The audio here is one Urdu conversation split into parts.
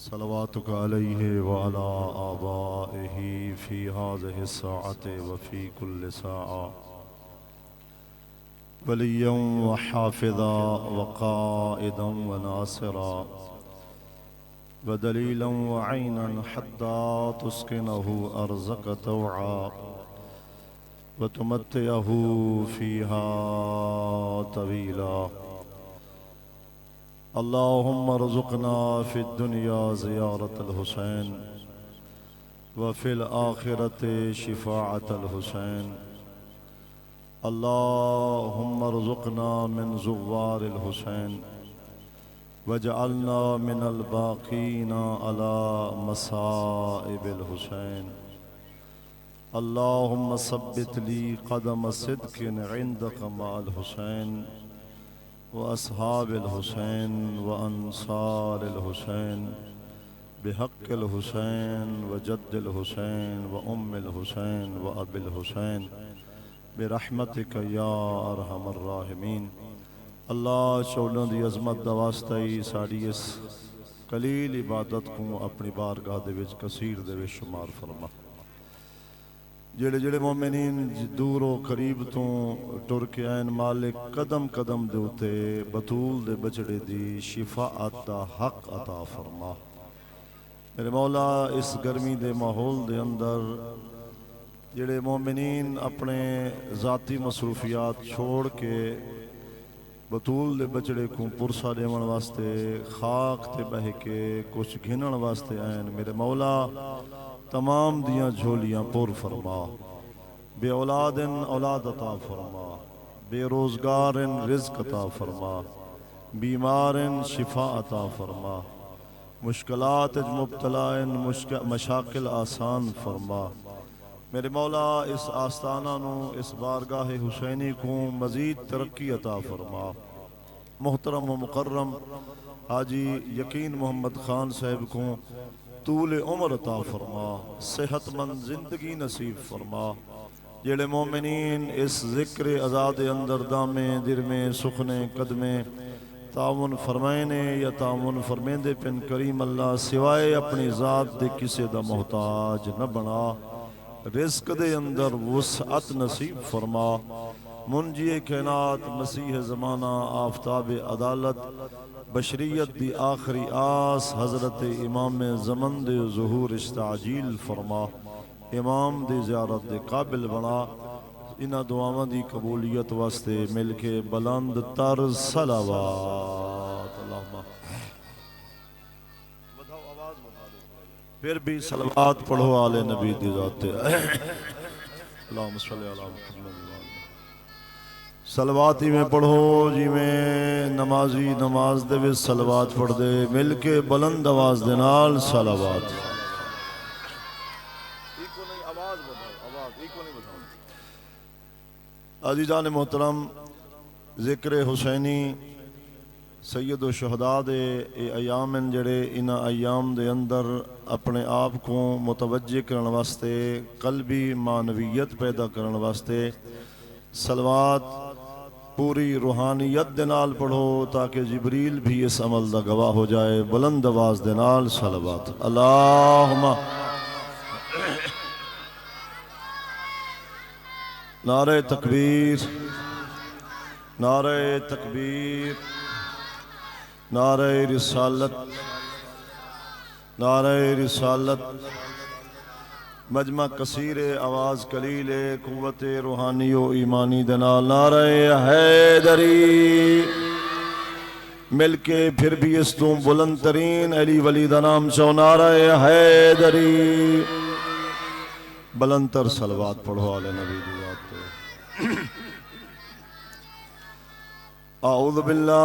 صلواتك عليه وعلى آبائه في هذه الساعة وفي كل ساعة وليا وحافظا وقائدا وناصرا ودليلا وعينا حتى تسكنه أرزك توعا وتمتعه فيها طويلا. اللهم ارزقنا في الدنيا زيارة الحسين وفي الآخرة شفاعة الحسين. اللهم ارزقنا من زوار الحسين واجعلنا من الباقين على مصائب الحسين. اللهم ثبت لي قدم صدق عندك مع الحسين وأصحاب الحسين وأنصار الحسين بحق الحسين وجد الحسين وأم الحسين وأبي الحسين برحمتك يا أرحم الراحمين. اللہ شولوں دی عظمت دا واسطہ ہی ساڑی اس قلیل عبادت کو اپنی بارگاہ دے وچ کثیر دے وچ شمار فرما. جڑے جڑے مومنین دور و قریب تو ٹر کے آئین مالک قدم قدم دے اتے بطول دے بچڑے دی شفاعت دا حق عطا فرما. میرے مولا اس گرمی دے ماحول دے اندر جڑے مومنین اپنے ذاتی مصروفیات چھوڑ کے بطول دے بچڑے کو پرسا دیون واسطے خاک تے بہ کے کچھ گھنن واسطے آئین، میرے مولا تمام دیاں جھولیاں پر فرما. بے اولادن اولاد عطا فرما، بے روزگارن رزق عطا فرما، بیمارن شفا عطا فرما، مشکلات مبتلائن مشاکل آسان فرما. میرے مولا اس آستانہ نو اس بارگاہ حسینی کو مزید ترقی عطا فرما. محترم و مکرم حاجی یقین محمد خان صاحب کو طول عمر عطا فرما، صحت مند زندگی نصیب فرما. جڑے مومنین اس ذکر ازاد اندر دامے درمے سخنے قدمے تعاون فرمائنے یا تعاون فرمیندے پن کریم اللہ سوائے اپنی ذات دے کسے دا محتاج نہ بنا. رزق دے اندر وسعت نصیب فرما. منجی کائنات مسیح زمانہ آفتاب عدالت بشریت دی آخری آس حضرت امام زمن دے ظہور استعجیل فرما. امام دی زیارت دے قابل بنا. انہ دعاواں دی قبولیت واسطے مل کے بلند تر صلوات. اللہم پھر بھی صلوات پڑھو آل نبی دی ذات. اللہم صلی علی محمد. صلوات ہی میں پڑھو جی میں نمازی نماز دے وچ صلوات پڑھ دے. مل کے بلند آواز دے نال صلوات. عزیزان محترم، ذکر حسینی سید و شہداء دے اے ایام ان جڑے ان ایام دے اندر اپنے آپ کو متوجہ کرن واسطے قلبی معنویت پیدا کرن واسطے صلوات پوری روحانیت دے نال پڑھو تاکہ جبریل بھی اس عمل دا گواہ ہو جائے. بلند آواز دے نال صلوات. اللہم نعرہ تکبیر، نعرہ تکبیر، نعرہ رسالت، نعرہ رسالت. مجمع کثیر آواز قلیل قوت روحانی و ایمانی دنا. نعرہ حیدری. مل کے پھر بھی اس تو بلند ترین علی ولی دا نام چو. نعرہ حیدری. بلند تر صلوات پڑھو آل نبی دی ذات. اعوذ باللہ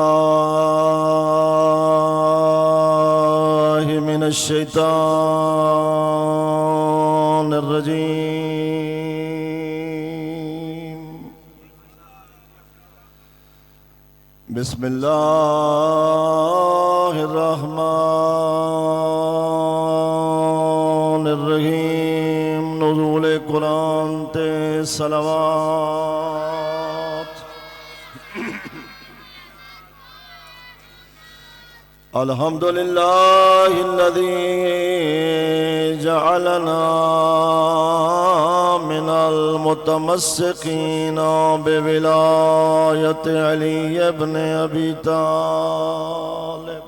من الشیطان الرجیم. بسم اللہ الرحمن الرحیم. نزول قرآن تے صلوات. الحمد لله الذي جعلنا من المتمسكين بولاية علي بن أبي طالب.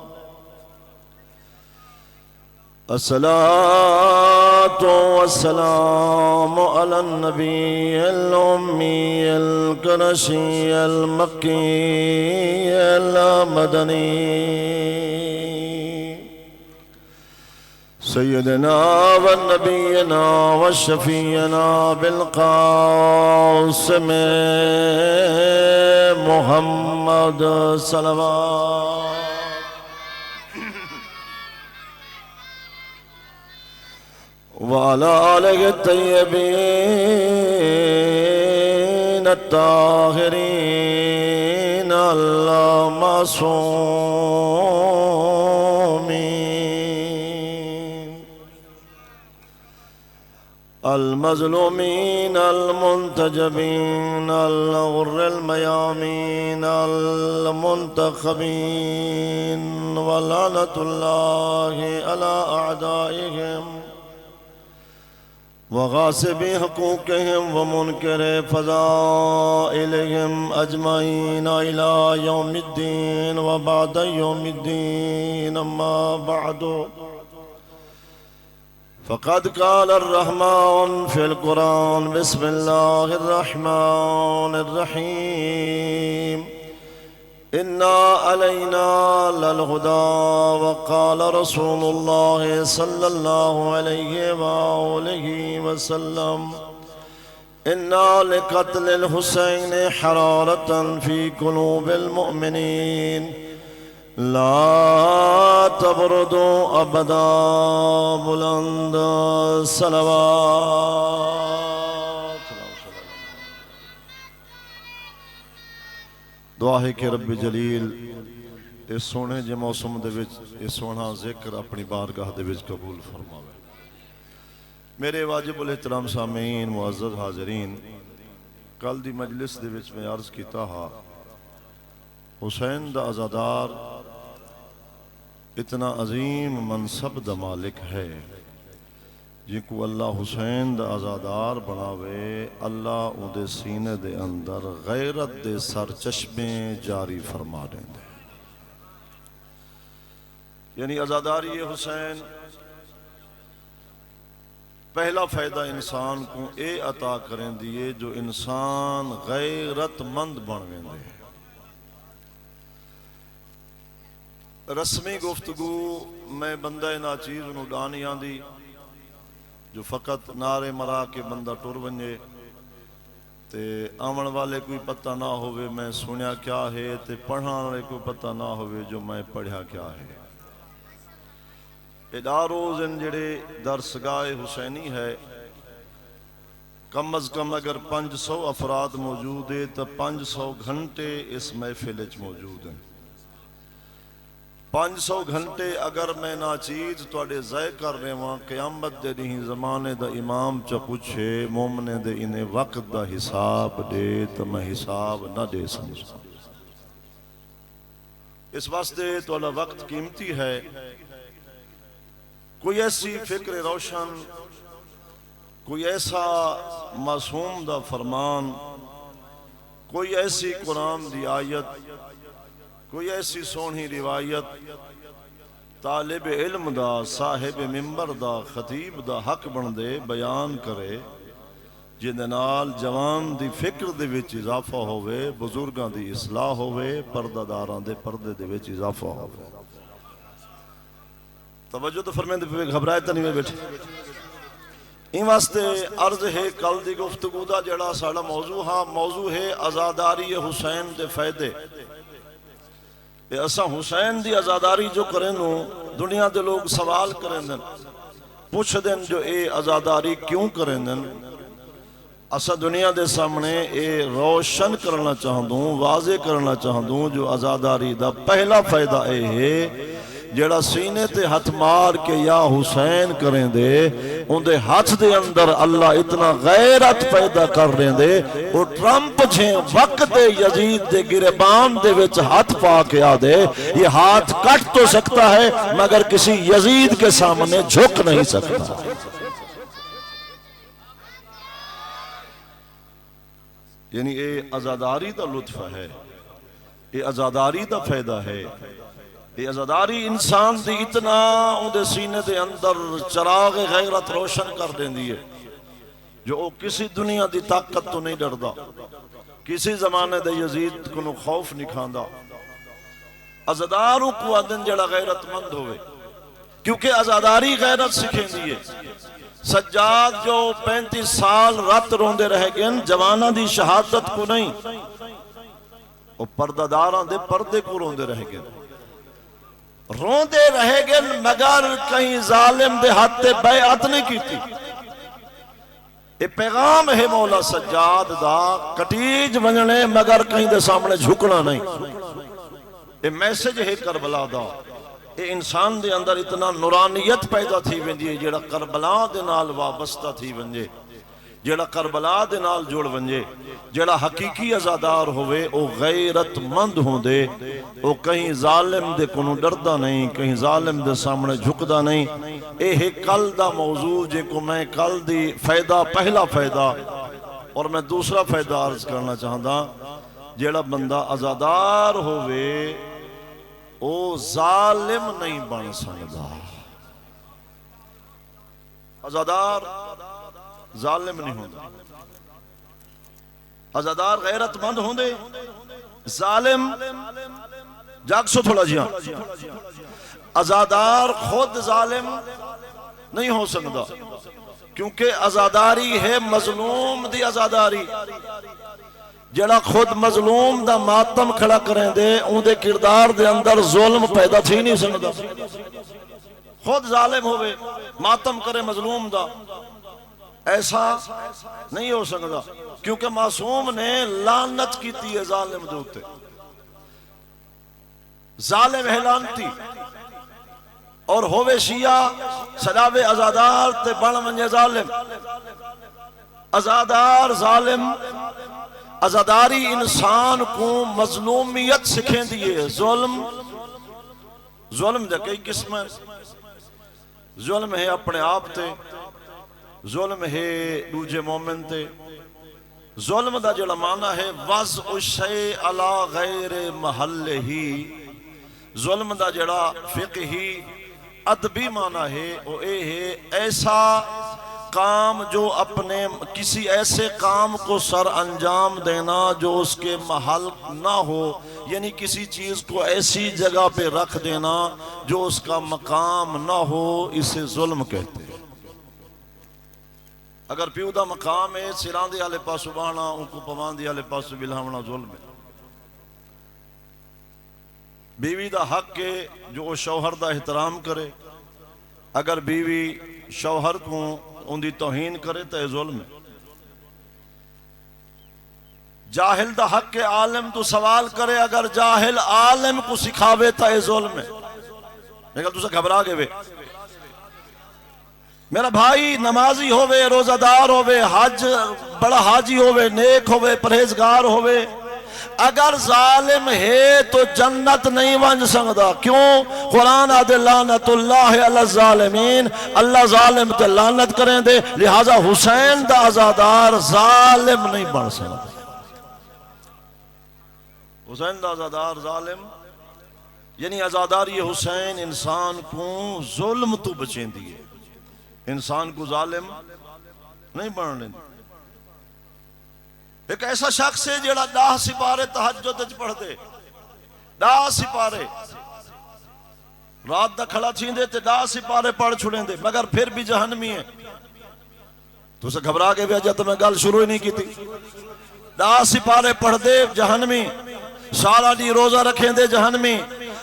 الصلاة والسلام على النبي الأمي القرشي المكي المدني سيدنا ونبينا وشفينا بالقاسم محمد صلوات وعلى آله الطيبين الطاهرين المعصومين المظلومين المنتجبين الغر الميامين المنتخبين ولعنة الله على أعدائهم وغاصب حقوقهم ومنكر فضائلهم أجمعين إلى يوم الدين وبعد يوم الدين. أما بعد فقد قال الرحمن في القرآن بسم الله الرحمن الرحيم إنا علينا للهدى. وقال رسول الله صلى الله عليه وآله وسلم إنا لقتل الحسين حرارة في قلوب المؤمنين لا تبردوا أبدا. بلند صلوات. دعا ہے کہ رب جلیل اس سونے جے موسم دے وچ اس سونا ذکر اپنی بارگاہ دے وچ قبول فرماوے. میرے واجب الاحترام سامعین معزز حاضرین، کل دی مجلس دے وچ میں عرض کیتا ہا حسین دا عزادار اتنا عظیم منصب دا مالک ہے جن کو اللہ حسین دا عزادار بناوے، اللہ ان دے سینے دے اندر غیرت دے سر چشمے جاری فرما دیں دے. یعنی عزاداری حسین پہلا فائدہ انسان کو اے عطا کریں دیئے جو انسان غیرت مند بنویں دے. رسمی گفتگو میں بندہ ناچیز نو ڈانی آندی جو فقط نعرے مرا کے بندہ ٹر ونجے تے آمن والے کوئی پتہ نہ ہوئے میں سنیا کیا ہے تے پڑھانے والے کوئی پتہ نہ ہوئے جو میں پڑھا کیا ہے. اداروز ان جڑے درسگاہ حسینی ہے کم از کم اگر 500 افراد موجود ہے تو 500 گھنٹے اس محفل وچ موجود ہیں. 500 گھنٹے اگر میں ناچیز توڑے ضائع کر رہے ہوں قیامت دے نہیں زمانے دا امام چا پوچھے مومنے دے انہیں وقت دا حساب دے تو میں حساب نہ دے سمجھا. اس واسطے توڑا وقت قیمتی ہے. کوئی ایسی فکر روشن، کوئی ایسا معصوم دا فرمان، کوئی ایسی قرآن دی آیت، کوئی ایسی سونی روایت طالب علم دا صاحب منبر دا خطیب دا حق بن دے بیان کرے جن نال جوان دی فکر دے وچ اضافہ ہوئے، بزرگاں دی اصلاح ہوئے، پردہ داراں دے پردے دے وچ اضافہ ہوئے. توجہ تو فرمائیں دے گھبرائے تنی میں بیٹھے. ان واسطے عرض ہے کل دی گفتگو دا جڑا ساڑا موضوع ہے عزاداری حسین دے فائدے. اساں حسین دی عزاداری جو کریں نو دنیا دے لوگ سوال کریں دن پوچھ دن جو اے عزاداری کیوں کریں دن. اساں دنیا دے سامنے اے روشن کرنا چاہدوں، واضح کرنا چاہدوں جو عزاداری دا پہلا فائدہ اے ہے جڑا سینے تے ہتھ مار کے یا حسین کریں دے ان دے ہاتھ دے اندر اللہ اتنا غیرت پیدا کر رہے دے وہ ٹرمپ چھیں وقت یزید دے گربان دے وچ ہاتھ پا کے آ دے یہ ہاتھ کٹ تو سکتا ہے مگر کسی یزید کے سامنے جھک نہیں سکتا. یعنی اے ازاداری دا لطف ہے، اے ازاداری دا فائدہ ہے، اے ازاداری انسان دی اتنا ان دے سینے دے اندر چراغ غیرت روشن کر دیں دیئے جو او کسی دنیا دی طاقت تو نہیں ڈردا، کسی زمانے دے یزید کو خوف نہیں کھاندا. ازاداروں کو آدن جڑا غیرت مند ہوئے کیونکہ ازاداری غیرت سکھیں دیئے. سجاد جو 35 سال رات روندے رہ گئے جوانہ دی شہادت کو نہیں وہ پردہ دے پردے کو روندے رہ گئے روندے رہ گئے مگر کہیں ظالم دے ہاتھ بیعت نہیں کی تھی. یہ پیغام ہے مولا سجاد دا کٹیج بننے مگر کہیں دے سامنے جھکنا نہیں. یہ میسج ہے کربلا دا یہ انسان دے اندر اتنا نورانیت پیدا تھی ونجے جیڑا کربلا دے نال وابستہ تھی ونجے جیڑا کربلا دے نال جوڑ ونجے جیڑا حقیقی ازادار ہوئے او غیرت مند ہوں دے او کہیں ظالم دے کنو ڈردہ نہیں کہیں ظالم دے سامنے جھکدہ نہیں. اے ہے کل دا موضوع جے کو میں کل دی فائدہ پہلا فائدہ اور میں دوسرا فائدہ عرض کرنا چاہتا جیڑا بندہ ازادار ہوئے او ظالم نہیں بن سکتا. ازادار ظالم نہیں ہوندے ازادار غیرت مند ہوندے ظالم جاگ سو تھوڑا جی ہاں ازادار خود ظالم نہیں ہو سکتا کیونکہ ازاداری ہے مظلوم دی ازاداری. جڑا خود مظلوم دا ماتم کھڑا کریں دے ان دے کردار دے اندر ظلم پیدا تھی نہیں سکتا. خود ظالم ہوئے ماتم کرے مظلوم دا ایسا نہیں ہو سکتا کیونکہ معصوم نے لعنت کی تھی ظالم دوتے. ظالم ہے لعنتی اور ہوئے شیعہ سلاوے ازادار تے بڑھ منجے ظالم. ازادار ظالم ازاداری انسان کو مظلومیت سکھیں دیئے. ظلم دے کئی قسم ہے. ظلم ہے اپنے آپ تے ظلم ہے دوجے مومن تے. ظلم دا جڑا معنی ہے وضع الشیء علی غیر محل ہی. ظلم دا جڑا فقہی ادبی معنی ہے وہ اے ہے ایسا کام جو اپنے کسی ایسے کام کو سر انجام دینا جو اس کے محل نہ ہو یعنی کسی چیز کو ایسی جگہ پہ رکھ دینا جو اس کا مقام نہ ہو اسے ظلم کہتے ہیں. اگر پیودہ مقام ہے سران دے آلے پاسو بانا ان کو پمان دے آلے پاسو بلہمنا ظلم ہے. بیوی دا حق ہے جو شوہر دا احترام کرے. اگر بیوی شوہر کو ان دی توہین کرے تو ظلم ہے. جاہل دا حق کے عالم تو سوال کرے اگر جاہل عالم کو سکھاوے تو ظلم ہے. لیکن تو سے گھبرا گئے میرا بھائی نمازی ہوئے روزہ دار ہوئے حج بڑا حاجی ہوئے نیک ہوئے پرہیزگار ہوئے اگر ظالم ہے تو جنت نہیں بن سکتا. کیوں؟ قرآن آدھے لعنت اللہ علی الظالمین اللہ ظالم تے لعنت کریں دے لہذا حسین دا ازادار ظالم نہیں بن سکتا. حسین دا ازادار ظالم یعنی ازاداری حسین انسان کو ظلم تو بچیں دیئے انسان کو ظالم نہیں بن لیں. ایک ایسا شخص ہے جڑا 10 سپارے تہجد وچ پڑھ دے 10 سپارے رات دا کھڑا چھین دے تے 10 سپارے پڑھ چھڑیں دے مگر پھر بھی جہنمی ہے. تو اسے گھبرا کے بھی آجا تو میں گل شروع ہی نہیں کی تھی. 10 سپارے پڑھ دے جہنمی سارا دی روزہ رکھیں دے جہنمی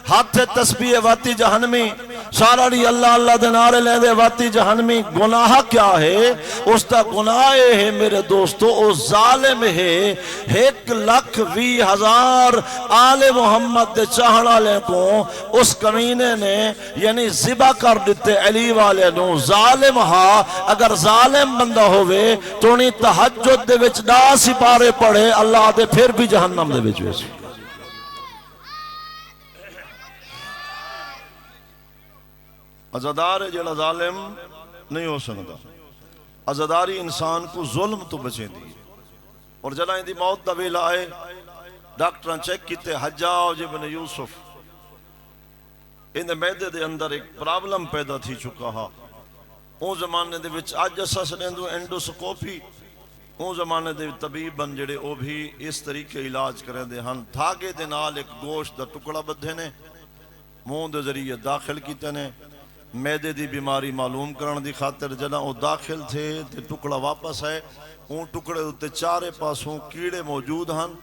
ہاتھ تسبیح واتی جہنمی سارا دی اللہ اللہ دے نعرے لے دے واتی جہنمی گناہ کیا ہے؟ اس دا گناہ ہے میرے دوستو او ظالم ہے 1,20,000 آل محمد دے چاہنا لے کو اس کمینے نے یعنی ذبح کر دیتے علی والے نو ظالم ہا اگر ظالم بندہ ہوئے تو انہی تہجد دے وچ 10 سپارے پڑھے اللہ دے پھر بھی جہنم دے وچ ویسے عزادار جڑا ظالم نہیں ہو سکتا عزاداری انسان کو ظلم تو بچے دی اور جڑا ان دی موت دا ویلا آئے ڈاکٹران چیک کیتے حجاج ابن یوسف ان دے میدے دے اندر ایک پرابلم پیدا تھی چکا ہا اون زمانے دے وچ آج جسا سنیندو اینڈوسکوپی اون زمانے دے طبیب بن جڑے او بھی اس طریقے علاج کریں دے ہن دھاگے دے نال ایک گوشت دا ٹکڑا بدھے نے منہ دے ذریعے داخل کیتے نے میدے دی بیماری معلوم کرن دی خاطر جنا او داخل تھے تے ٹکڑا واپس ہے اون ٹکڑے تے چارے پاسوں کیڑے موجود ہن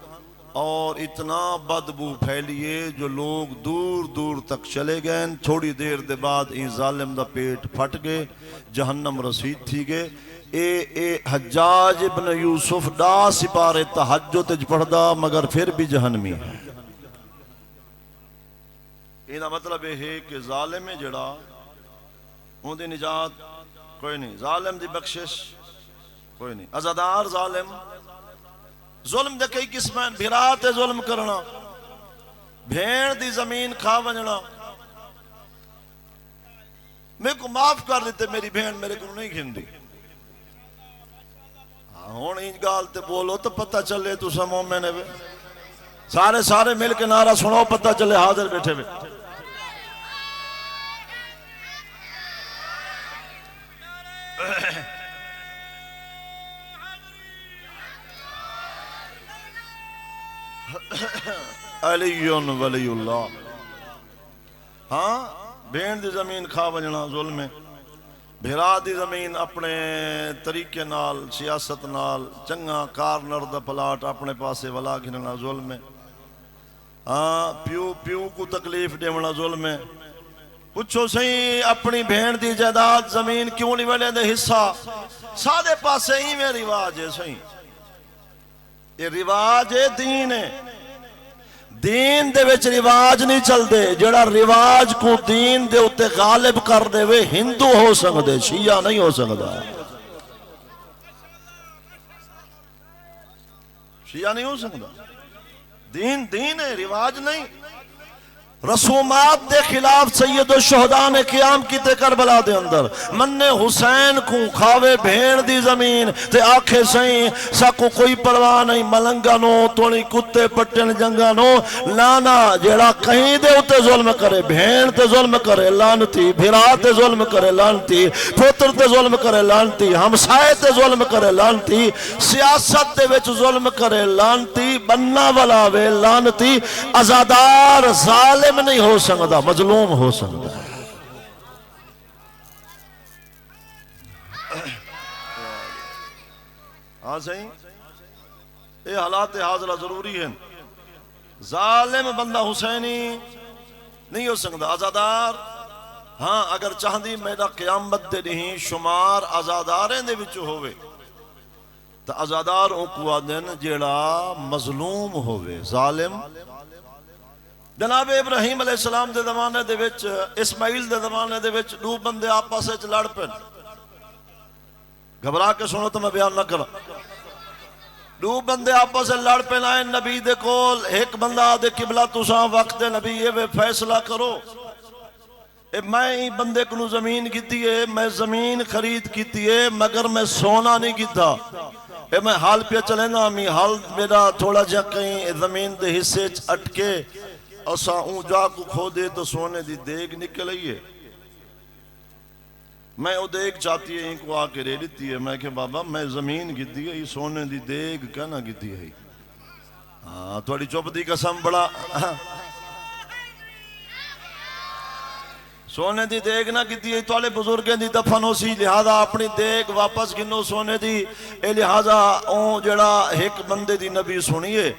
اور اتنا بدبو پھیلیے جو لوگ دور دور تک چلے گئے تھوڑی دیر دے بعد این ظالم دا پیٹ پھٹ گئے جہنم رسید تھی گئے اے حجاج ابن یوسف 10 سپارے تہجد تج پڑھدا مگر پھر بھی جہنمی ہے اینا مطلب ہے کہ ظالم جڑا اون دی نجات کوئی نہیں ظالم دی بخشش کوئی نہیں عزادار ظالم ظلم دے کئی قسمیں بھرات ظلم کرنا بھیڑ دی زمین کھا ونجنا میں کو معاف کر دیتے میری بھیڑ میرے کو نہیں کھندی ہون این گال تے بولو تو پتہ چلے تو سمو میں نے سارے مل کے نعرہ سنو پتہ چلے حاضر بیٹھے ہوئے علی ولی اللہ ہاں بین دی زمین کھا ونجنا ظلم ہے بھرا دی زمین اپنے طریقے نال سیاست نال چنگا کارنر دا پلاٹ اپنے پاسے ولا گھننا ظلم ہے ہاں پیو کو تکلیف دیونا ظلم ہے پوچھو صحیح اپنی بھین دی جائیداد زمین کیوں نہیں ویلے دے حصہ سادے پاسے ہی میں رواج ہے صحیح یہ رواج ہے دین ہے دین دے وچ رواج نہیں چل دے جڑا رواج کو دین دے اتے غالب کر دے وے ہندو ہو سکدے شیعہ نہیں ہو سکدا شیعہ نہیں ہو سکدا دین ہے رواج نہیں رسومات دے خلاف سید الشہداء نے قیام کیتے کربلا دے اندر من حسین کو کھاوے بھیڑ دی زمین تے آکھے سائیں ساکو کوئی پرواہ نہیں ملنگا نو تونی کتے پٹن جنگا نو لانا جیڑا کہیں دے اتے ظلم کرے بھیڑ تے ظلم کرے لانتی بھرا تے ظلم کرے لانتی پوتر تے ظلم کرے لانتی ہمسائے تے ظلم کرے لانتی سیاست دے وچ ظلم کرے لانتی بننا والا وے لانتی عزادار ظالم نہیں ہو سکتا مظلوم ہو سکتا ہاں صحیح یہ حالات حاضرہ ضروری ہیں ظالم بندہ حسینی نہیں ہو سکتا عزادار ہاں اگر چاہدی میرا قیامت دے نہیں شمار عزاداریں دے وچو ہوئے تو عزادار اوکوا دن جیڑا مظلوم ہوئے ظالم جناب ابراہیم علیہ السلام دے زمانے دے وچ اسماعیل دے زمانے دے وچ دو بندے آپس وچ لڑ پن گھبرا کے سنو تو میں بیان نہ کرا دو بندے آپس وچ لڑ پن آئے نبی دے کول ایک بندہ دے قبلہ تساں وقت نبی یہ فیصلہ کرو میں ہی بندے کو زمین کیتی ہے میں زمین خرید کیتی ہے مگر میں سونا نہیں کیتا میں حال پہ چلے نا میں حال میرا تھوڑا جا کہیں زمین دے حصے اٹکے اسا اون جا کو کھو دے تو سونے دی دیگ نکل آئیے میں او دیگ چاہتی ہے ان کو آکے رے لیتی ہے میں کہ بابا میں زمین کی دی ہے یہ سونے دی دیگ کہنا کی دی ہے تھوڑی چوپ دی قسم بڑا سونے دی دیگ نہ کیتی تھوڑے بزرگیں دی دفن ہو سی لہذا اپنی دیگ واپس گنو سونے دی اے لہذا اون جڑا ایک بندے دی نبی سنیے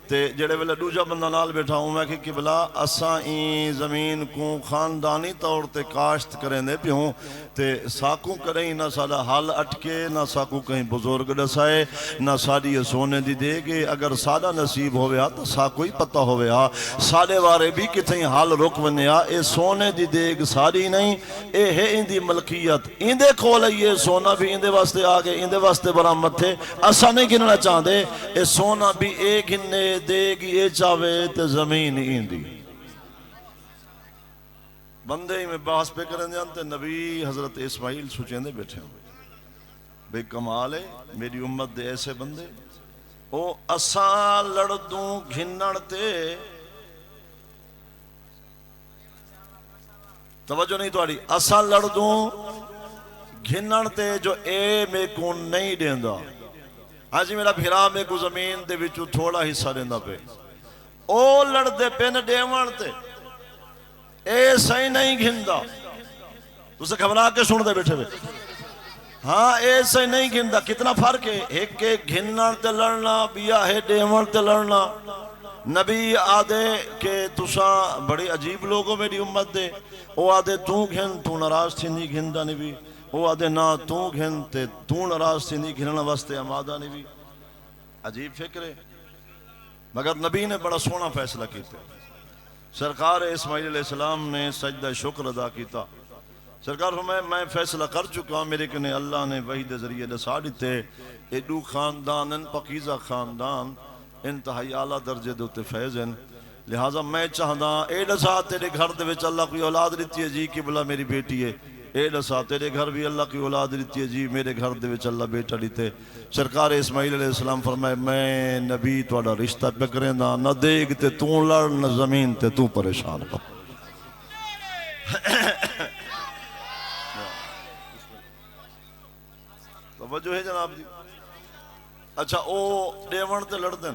تے جڑے ویلے دوجا بندہ نال بیٹھا ہوں میں کہ قبلہ اساں این زمین کو خاندانی طور تے کاشت کریں دے پیوں تے ساکوں کریں نہ ساڑا حال اٹکے نہ ساکوں کہیں بزرگ ڈسائے نہ ساڑی سونے دی دے گے اگر ساڑا نصیب ہویا تو ساکوں ہی پتہ ہویا ساڑے وارے بھی کتیں حال رک ونیا اے سونے دی دیگ ساری نہیں اے ہے ان دی ملکیت ان دے کھول یہ سونا بھی ان دے واسطے آگے ان دے واسطے برامت تھے اسا نہیں گننا چاہتے اے سونا بھی اے گننے دیگ اے چاہوے تے زمین ان دی بندے ہی میں بحث پہ کریں جانتے نبی حضرت اسماعیل سوچیں دے بیٹھے ہوں بے کمال ہے میری امت دے ایسے بندے او اساں لڑدوں گھنڑتے توجہ نہیں توڑی اساں لڑدوں گھنڑتے جو اے میں کو نہیں دیندہ آج میرا بھیرا میں کو زمین دے وچو تھوڑا حصہ دیندہ پہ او لڑدے پین دیوانتے اے صحیح نہیں گھندہ تو سے گھبرا کے سن دے بیٹھے بیٹھے ہاں اے صحیح نہیں گھندہ کتنا فرق ہے ایک کے گھنڑ تے لڑنا بیا ہے دیوان تے لڑنا نبی آدھے کہ تساں بڑی عجیب لوگوں میری امت دے او آدھے تو گھن تو نراز تھی نہیں گھندہ نبی او آدھے نا تو گھن تے تو نراز تھی نہیں گھننا واسطے امادہ نبی عجیب فکر ہے مگر نبی نے بڑا سونا فیصلہ کیتے سرکار اسماعیل علیہ السلام نے سجدہ شکر ادا کیتا سرکار میں فیصلہ کر چکا میرے کنے اللہ نے وحی دے ذریعے دسا دیتے ایڈو خاندان پاکیزہ خاندان انتہائی اعلیٰ درجے دوتے فیضن لہٰذا میں چاہدا اے دسا تیرے گھر دے وچ اللہ کوئی اولاد دیتی ہے جی قبلہ میری بیٹی ہے اے دسا تیرے گھر بھی اللہ کی اولاد دیتی ہے جی میرے گھر دے وچ اللہ بیٹا دیتے سرکار اسماعیل علیہ السلام فرمائے میں نبی توڑا رشتہ پہ کریں دا نہ دیکھ تے تو لڑ نہ زمین تے تو پریشان ہو توجہ ہے جناب جی اچھا او ڈیوان تے لڑ دیں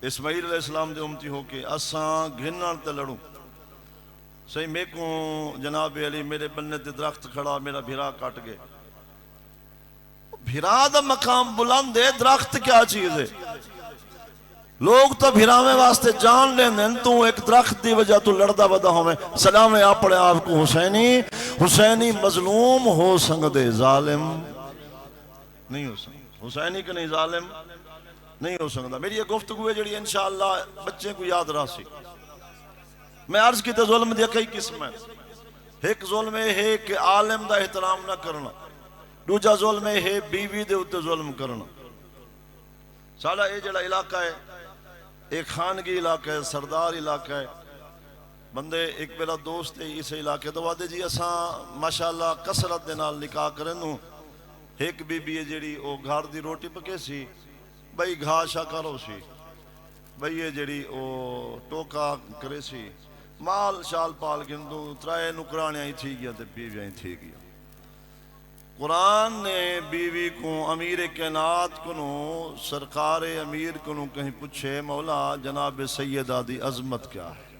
اسماعیل علیہ السلام دے امتی ہو کے اساں گھنان تے لڑوں صحیح میں کو جناب علی میرے بننے تے درخت کھڑا میرا بھیرا کاٹ گئے بھیرا دا مقام بلند ہے درخت کیا چیز ہے لوگ تو بھیرا میں واسطے جان لیں دیں تو ایک درخت دی وجہ تو لڑدا ودا ہمیں سلام آپ پڑھے آپ کو حسینی مظلوم ہو سنگ دے ظالم نہیں ہو سکتا حسینی کا نہیں ظالم نہیں ہو سکتا میری یہ گفتگو ہے جڑی انشاءاللہ بچے کو یاد رہا سی میں عرض کی تے ظلم دیا کئی قسم ہے ایک ظلم ہے کہ عالم دا احترام نہ کرنا دوجا ظلم ہے بیوی دے اتے ظلم کرنا سالا اے جڑا علاقہ ہے ایک خانگی علاقہ ہے سردار علاقہ ہے بندے ایک میرا دوست ہے اس علاقے تو وعدے جی اساں ماشاءاللہ کسرت دے نال نکاح کرنوں ایک بی بی ہے جڑی او گھر دی روٹی پکے سی بھئی گھا شا کرو سی بھئی یہ جڑی او ٹوکا کرے سی مال شال پال گندو ترائے نکرانیاں ہی تھی گیا تے بیویاں ہی تھی گیا قرآن نے بیوی کو امیر کائنات کنو سرکار امیر کنو کہیں پوچھے مولا جناب سیدہ دی عظمت کیا ہے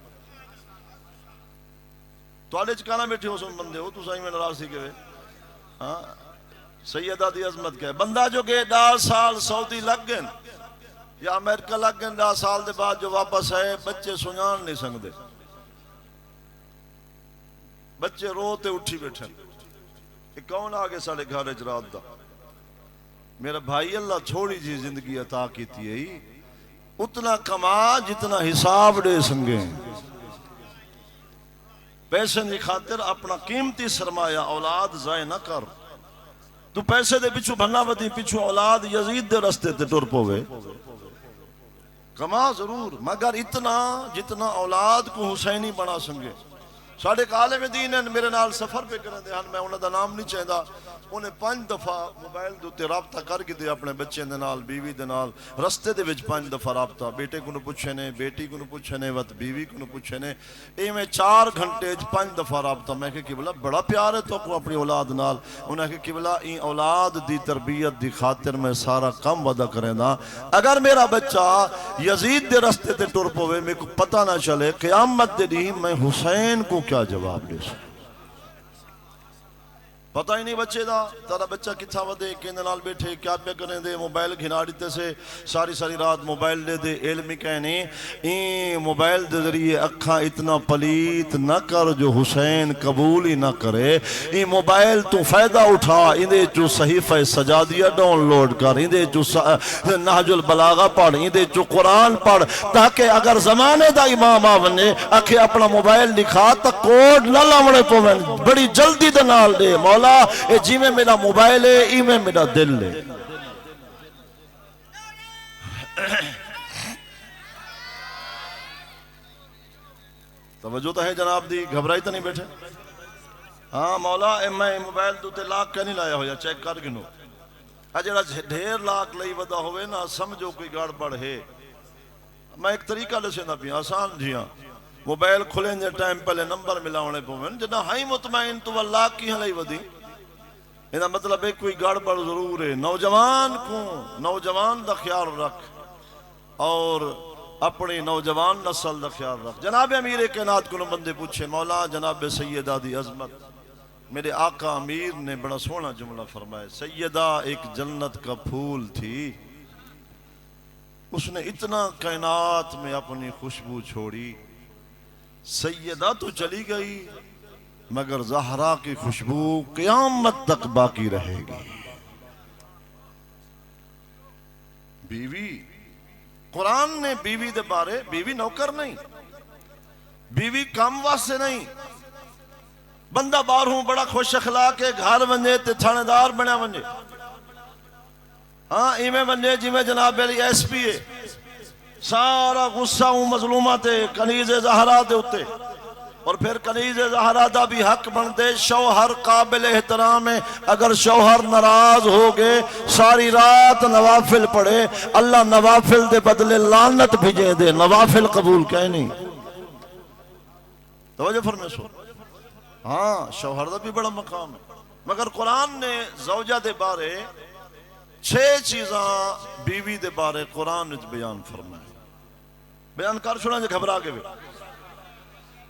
تو آلے چکانا بیٹھے ہو سن بندے ہو تو سائی میں نراز سی کے ہاں سیدہ دی عظمت کیا ہے بندہ جو کہ 10 سال سعودی لگ گئے یا امریکہ لگ گئے 10 سال دے بعد جو واپس آئے بچے سنان نہیں سنگ دے بچے روتے اٹھی بیٹھے کہ کون آگے ساڑھے گھر اجرات دا میرا بھائی اللہ چھوڑی جی زندگی عطا کی تھی اتنا کما جتنا حساب دے سنگے پیسے نہیں خاطر اپنا قیمتی سرمایہ اولاد ضائع نہ کر تو پیسے دے پچھو بھننا ودی پچھو اولاد یزید دے رستے تے ٹر پوے کما ضرور مگر اتنا جتنا اولاد کو حسینی بنا سنگے ساڑھے ایک عالم دین ہیں میرے نال سفر پہ کرنے دے میں انہوں دا نام نہیں چاہتا انہیں 5 دفعہ موبائل دوتے رابطہ کر کے دے اپنے بچے دے نال بیوی دے نال رستے دے وچ 5 دفعہ رابطہ بیٹے کو نو پوچھے نے بیٹی کو نو پوچھے نے وقت بیوی کو نو پوچھے نے اے میں 4 گھنٹے 5 دفعہ رابطہ میں کہ قبلہ بڑا پیار ہے تو کو اپنی اولاد نال انہیں کہ قبلہ این اولاد دی تربیت دی خاطر میں سارا کم ودا کریں دا اگر میرا بچہ یزید دے رستے تے ٹر پوے میں کو پتہ نہ چلے قیامت دے دی میں حسین کو کیا جواب دے سو پتہ ہی نہیں بچے دا تارا بچہ کتھا ودے کیندے نال بیٹھے کیا پہ کریں دے موبائل گھنا دیتے سے ساری رات موبائل دے دے علمی کہنے این موبائل دے ذریعے اکھاں اتنا پلیت نہ کر جو حسین قبول ہی نہ کرے این موبائل تو فائدہ اٹھا اندے جو صحیفہ سجادیہ ڈاؤن لوڈ کر اندے جو نہج البلاغہ پڑھ اندے جو قرآن پڑھ تاکہ اگر زمانے دا امام آونے اکھے اپنا موبائل لکھا تا کوڈ نہ لامڑے پویں بڑی جلدی دے نال دے مولا اے جی میں میرا موبائل ہے ای میں میرا دل ہے توجہ تو ہے جناب دی گھبرائی تو نہیں بیٹھے ہاں مولا اے میں موبائل تو تے لاکھ کیا نہیں لایا ہویا چیک کر گنو اجڑا ڈھیر لاکھ لئی ودا ہوئے نا سمجھو کوئی گاڑ بڑھ ہے میں ایک طریقہ لسے نہ پیا آسان جیاں موبائل کھلیں دے ٹائم پہلے نمبر ملاونے پویں جنہ ہائی مطمئن تو اللہ کی ہلئی ودی یہ مطلب ہے کوئی گڑبڑ ضرور ہے نوجوان دا خیال رکھ اور اپنی نوجوان نسل دا خیال رکھ جناب امیر کائنات کو بندے پوچھے مولا جناب سیدہ دی عظمت میرے آقا امیر نے بڑا سونا جملہ فرمائے سیدہ ایک جنت کا پھول تھی اس نے اتنا کائنات میں اپنی خوشبو چھوڑی سیدہ تو چلی گئی مگر زہرا کی خوشبو قیامت تک باقی رہے گی بیوی قرآن نے بیوی دے بارے بیوی نوکر نہیں بیوی کام واسطے نہیں بندہ بار ہوں بڑا خوش اخلاق کے گھر بنجے تے تھانے دار بنیا بنجے ہاں ایمیں بنجے جی میں جناب علی ایس پی ہے سارا غصہ ہوں مظلومہ تے کنیز زہرا دے ہوتے اور پھر کنیز زہرا دا بھی حق بندے شوہر قابل احترام ہے اگر شوہر ناراض ہو گئے ساری رات نوافل پڑھے اللہ نوافل دے بدلے لعنت بھیجے دے نوافل قبول کہیں نہیں توجہ فرمائے سو ہاں شوہر دا بھی بڑا مقام ہے مگر قرآن نے زوجہ دے بارے 6 چیزاں بیوی دے بارے قرآن بیان فرمائے بیان کر چھوڑا جے گھبرا کے بھی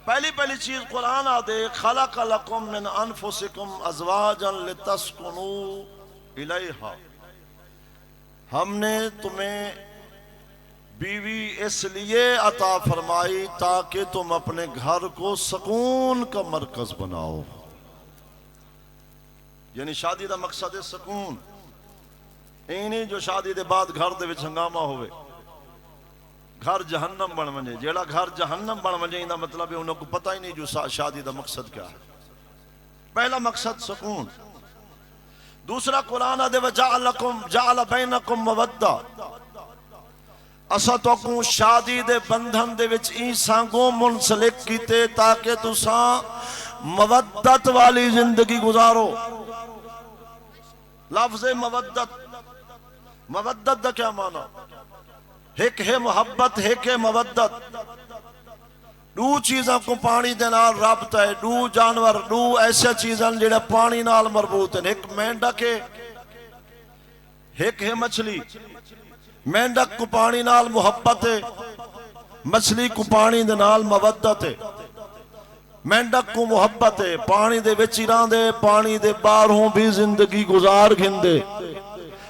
پہلی چیز قرآن آدھے خلق لکم من انفسکم ازواجا لتسکنوا الیہا ہم نے تمہیں بیوی اس لیے عطا فرمائی تاکہ تم اپنے گھر کو سکون کا مرکز بناؤ یعنی شادی دا مقصد ہے سکون اینی جو شادی دے بعد گھر دے وچ ہنگامہ ہوئے گھر جہنم بن ونجے جیڑا گھر جہنم بن ونجے انہا مطلب ہے انہوں کو پتہ ہی نہیں جو شادی دا مقصد کیا ہے پہلا مقصد سکون دوسرا قرآن دے جعل بینکم مودہ اسا تو کو شادی دے بندھن دے وچ این سانگوں منسلک کیتے تاکہ تساں مودت والی زندگی گزارو لفظ مودت دا کیا معنی ایک ہے محبت ایک ہے مودت دو چیزاں کو پانی دے نال رابطہ ہے دو جانور دو ایسے چیزاں جڑا پانی نال مربوط ہیں ایک مینڈک ہے ایک ہے مچھلی مینڈک کو پانی نال محبت ہے مچھلی کو پانی دے نال مودت ہے مینڈک کو محبت ہے پانی دے وچیران دے پانی دے باہروں بھی زندگی گزار گھندے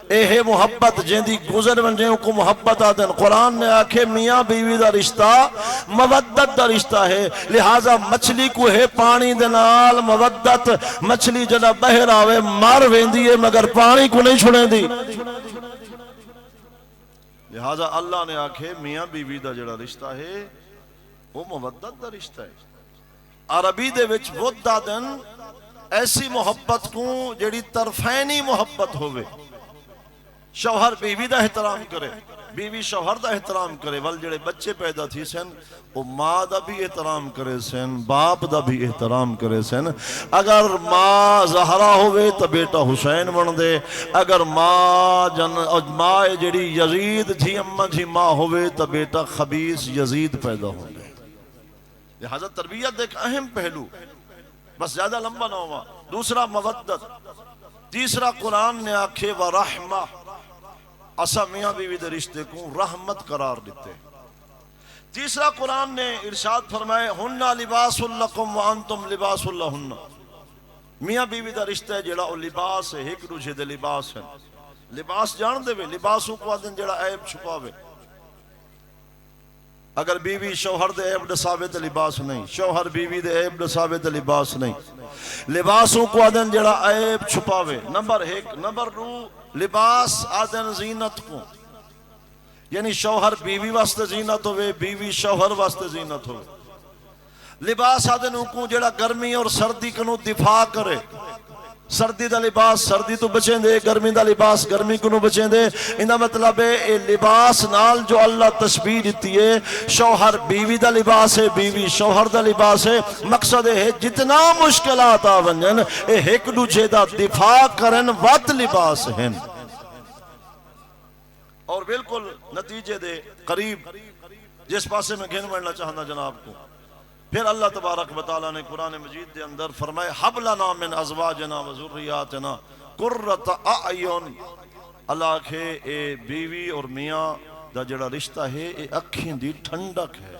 اے ہے محبت جیندی گزر ونجے کو محبت آدن قرآن نے آکھے میاں بیوی دا رشتہ مودت دا رشتہ ہے لہٰذا مچھلی کو ہے پانی دے نال مودت مچھلی جنا بہر آوے مار ویندی ہے مگر پانی کو نہیں چھوڑیں دی لہٰذا اللہ نے آکھے میاں بیوی دا جڑا رشتہ ہے وہ مودت دا رشتہ ہے عربی دے وچ ود آدن ایسی محبت کو جڑی طرفینی محبت ہوئے شوہر بیوی دا احترام کرے بیوی شوہر دا احترام کرے ول جڑے بچے پیدا تھی سن وہ ماں دا بھی احترام کرے سن باپ دا بھی احترام کرے سن اگر ماں زہرا ہوئے تو بیٹا حسین بن دے اگر ماں جڑی یزید تھی اماں جی ماں ہوئے تو بیٹا خبیث یزید پیدا ہو گئے لہذا تربیت ایک اہم پہلو بس زیادہ لمبا نہ ہوا دوسرا مودت تیسرا قرآن نے آکھے ورحمہ اسا میاں بیوی دے رشتے کو رحمت قرار دیتے تیسرا قرآن نے ارشاد فرمائے ہن لباس لکم وانتم لباس لہن، میاں بیوی دا رشتہ ہے جڑا وہ لباس ہے، ایک دوسرے دے لباس ہے۔ لباس جان دے وے لباسوں کو آدن جڑا عیب چھپاوے، اگر بیوی شوہر دے عیب دساوے تے لباس نہیں، شوہر بیوی دے عیب دساوے تے لباس نہیں، لباسوں کو آدن جڑا عیب چھپاوے۔ نمبر ایک۔ نمبر دو، لباس آدن زینت کو، یعنی شوہر بیوی واسطے زینت ہوئے، بیوی شوہر واسطے زینت ہوئے۔ لباس آدن کو جڑا گرمی اور سردی کنو دفاع کرے، سردی دا لباس سردی تو بچیں دے، گرمی دا لباس گرمی کنو بچیں دے۔ انہا مطلب ہے اے لباس نال جو اللہ تشبیہ دیتی ہے، شوہر بیوی دا لباس ہے، بیوی شوہر دا لباس ہے۔ مقصد ہے جتنا مشکلات آونجن اے ایک دوجے دا دفاع کرن وقت لباس ہیں۔ اور بالکل نتیجے دے قریب جس پاسے میں گھن بڑھنا چاہنا جناب کو، پھر اللہ تبارک و تعالیٰ نے قرآن مجید دے اندر فرمائے حب لنا من ازواجنا و ذریاتنا قرۃ اعین، اللہ کے اے بیوی اور میاں دا جڑا رشتہ ہے اے اکھیں دی ٹھنڈک ہے،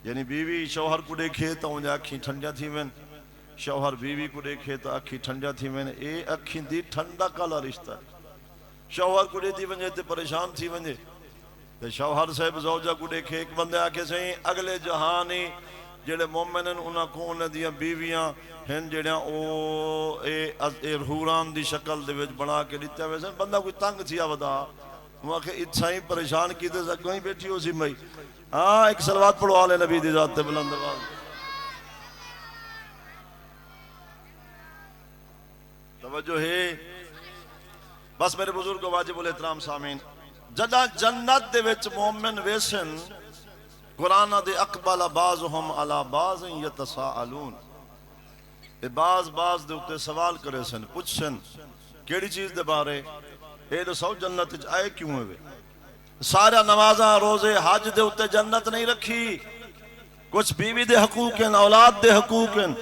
یعنی بیوی شوہر کو دیکھے تو انہیں اکھیں ٹھنڈیا تھی وین، شوہر بیوی کو دیکھے تو اکھیں ٹھنڈیا تھی وین، اے اکھیں دی ٹھنڈک والا رشتہ ہے۔ شوہر کو دیتی ونجے تے پریشان تھی ونجے، تے شوہر صاحب زوجہ کو دیکھے، ایک بندے آکے سہیں اگلے جہانی جڑے مومن ہیں انہاں کو انہاں دیاں بیویاں ہیں جڑیاں او اے حوران دی شکل دے وچ بنا کے دیتے ہوئے سن، بندہ کوئی تنگ تھی آودا وہ کہ اتھا ہی پریشان کیتے سکوں ہی بیٹھی ہو سی مئی۔ ہاں ایک صلوات پڑھو آلے نبی دی ذات تے بلند آواز۔ توجہ ہے، بس میرے بزرگ واجب الاحترام سامین، جدہ جنت دے وچ مومن ویسن، قرآن دے اقبل بعضهم علی بعض یتساءلون، بعض دے اتے سوال کرے سن، پوچھ سن کیڑی چیز دے بارے، اے دو سو جنت وچ آئے کیوں ہوئے، سارا نمازاں روزے حج دے اتے جنت نہیں رکھی، کچھ بیوی دے حقوق ہیں، اولاد دے حقوق ہیں،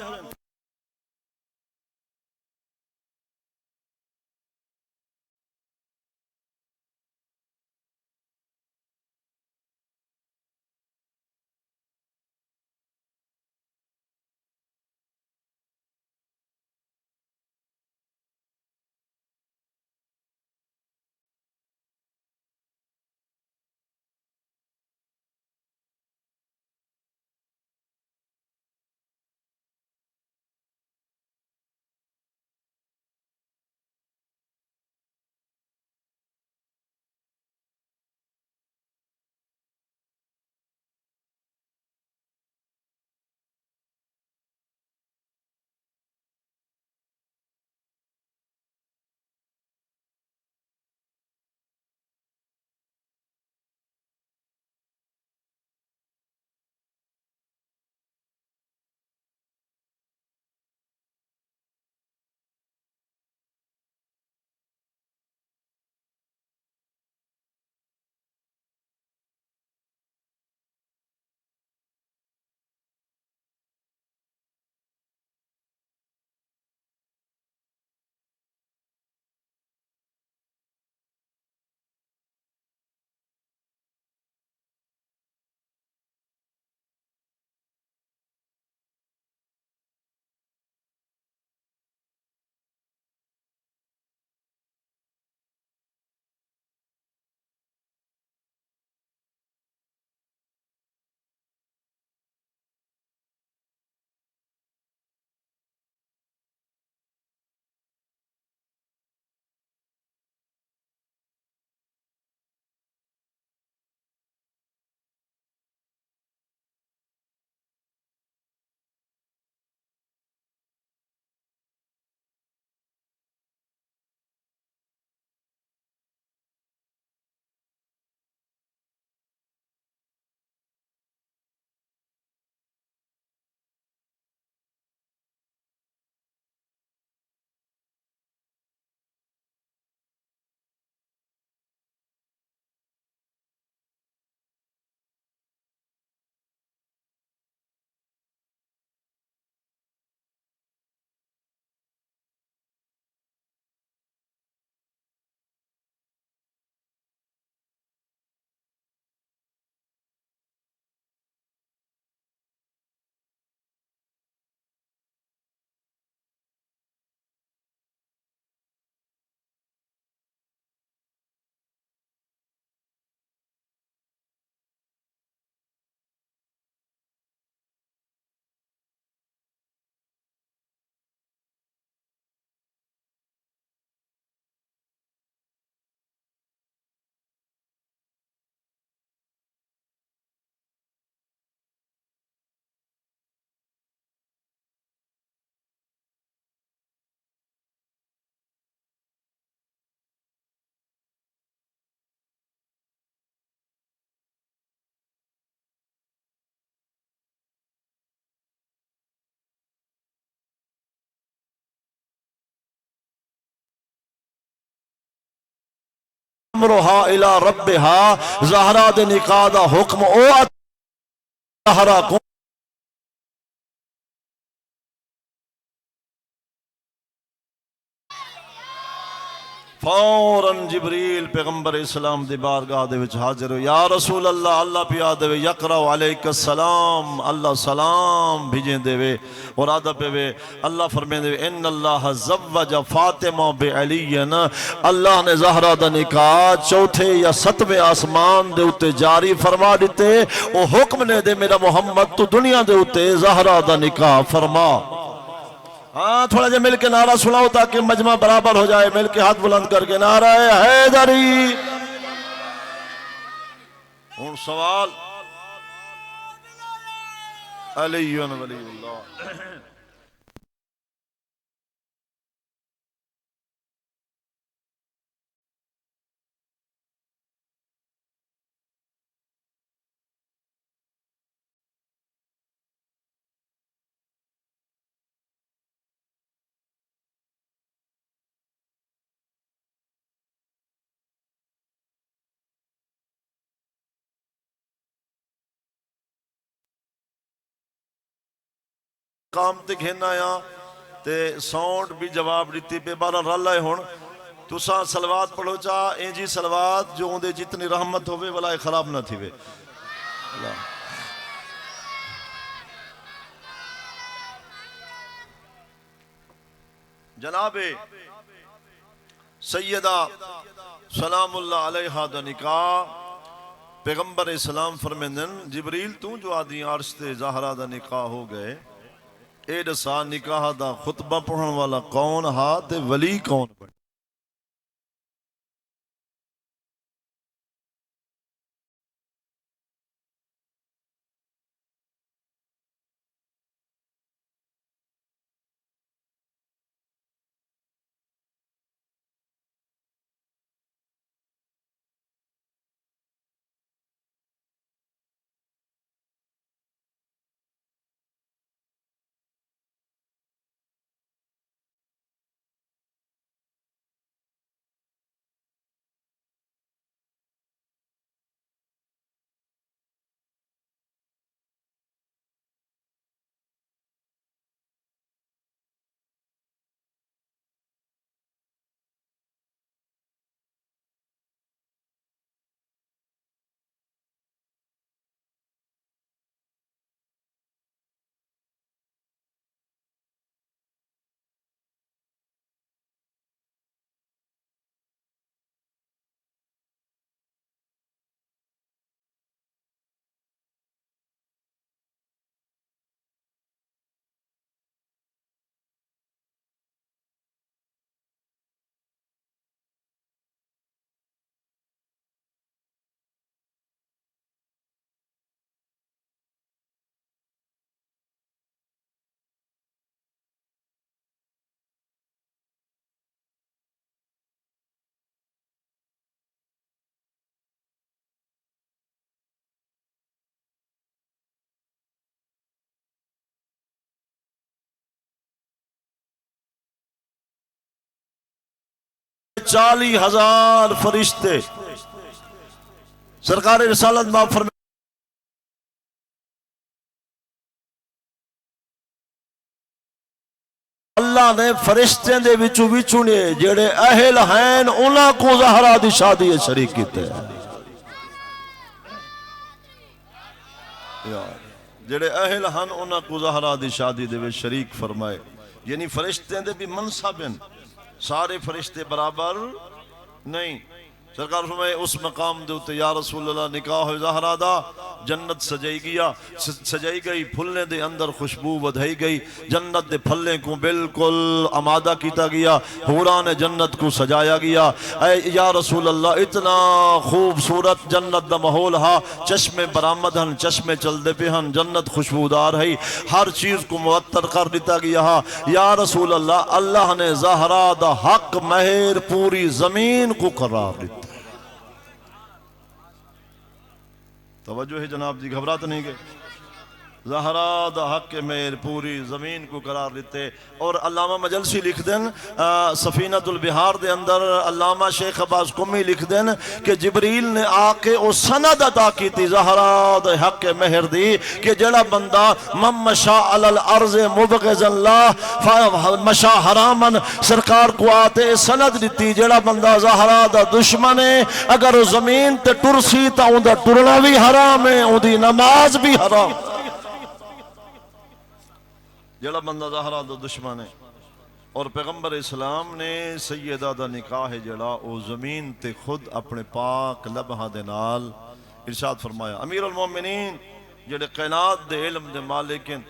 امرها الى ربها زہرا دے نکاح دا حکم او زہرا کو فوراً جبریل پیغمبر اسلام دی بارگاہ دے وچ حاضر ہو، یا رسول اللہ، اللہ پہ آدھے وے یقرأ علیک السلام، اللہ سلام بھیجیں دے وے اور آدھا پہ وے اللہ فرمیں دے وے ان اللہ زوج فاطمہ بعلی، اللہ نے زہرا دا نکاح چوتھے یا ستویں آسمان دے اتے جاری فرما دیتے، وہ حکم نے دے میرا محمد تو دنیا دے اتے زہرا دا نکاح فرما۔ ہاں تھوڑا جا مل کے نعرہ سناؤ تاکہ مجمع برابر ہو جائے، مل کے ہاتھ بلند کر کے نعرہ حیدری۔ اور سوال علی ولی اللہ۔ کام تے گھن آیا تے ساؤنڈ بھی جواب دیتی پہ بارہ رل آئے ہون تو ساں سلوات پڑھو چاہ اینجی سلوات جو اندے جتنی رحمت ہوئے والائے خراب نہ تھی وے جناب سیدہ سلام اللہ علیہ دا نکاح پیغمبر اسلام فرمیندن جبریل تو جو آدھی عرش تے زہرا دا نکاح ہو گئے اے دسا نکاح دا خطبہ پڑھن والا کون ہا تے ولی کون بڑھ 40,000 فرشتے سرکار رسالت ماں فرمائے اللہ نے فرشتے دے وچو وچو نے جڑے اہل ہیں انہاں کو زہرا دی شادی شریک کیتے ہیں جڑے اہل ہیں انہاں کو زہرا دی شادی دے وچ شریک فرمائے یعنی فرشتے دے بھی منصب ہیں سارے فرشتے برابر نہیں سرکار فرمائے اس مقام دے ہوتے یا رسول اللہ نکاح زہرا دا جنت سجائی گئی پھلنے دے اندر خوشبو ودھائی گئی جنت دے پھلنے کو بالکل آمادہ کیتا گیا حوران جنت کو سجایا گیا اے یا رسول اللہ اتنا خوبصورت جنت دا محول ہا چشمے برآمد ہن چشمے چل دے پہ ہن جنت خوشبودار ہے ہر چیز کو معطر کر دیتا گیا ہا یا رسول اللہ اللہ نے زہرا دا حق مہر پوری زمین کو قرار دیتا توجہ ہے جناب جی گھبراتے نہیں گئے زہرا دا حق مہر پوری زمین کو قرار دیتے. اور علامہ مجلسی لکھ دین سفینۃ البحار دے اندر، علامہ شیخ عباس قمی لکھ دین کہ جبریل نے آ کے او سند عطا کی تھی زہرا دا حق مہر دی کہ جڑا بندہ من مشا علی الارض مبغض اللہ مشا حرامن، سرکار کو آتے سند دیتی جڑا بندہ زہرا دا دشمن ہے اگر وہ زمین تے ٹرسی تا اون دا ٹرنا بھی حرام ہے، اون دی نماز بھی حرام. جڑا بندہ زہرا دا دشمن ہے. اور پیغمبر اسلام نے سیدہ دا نکاح جڑا او زمین تے خود اپنے پاک لبہاں دے نال ارشاد فرمایا. امیر المومنین جڑے کائنات دے علم دے مالکن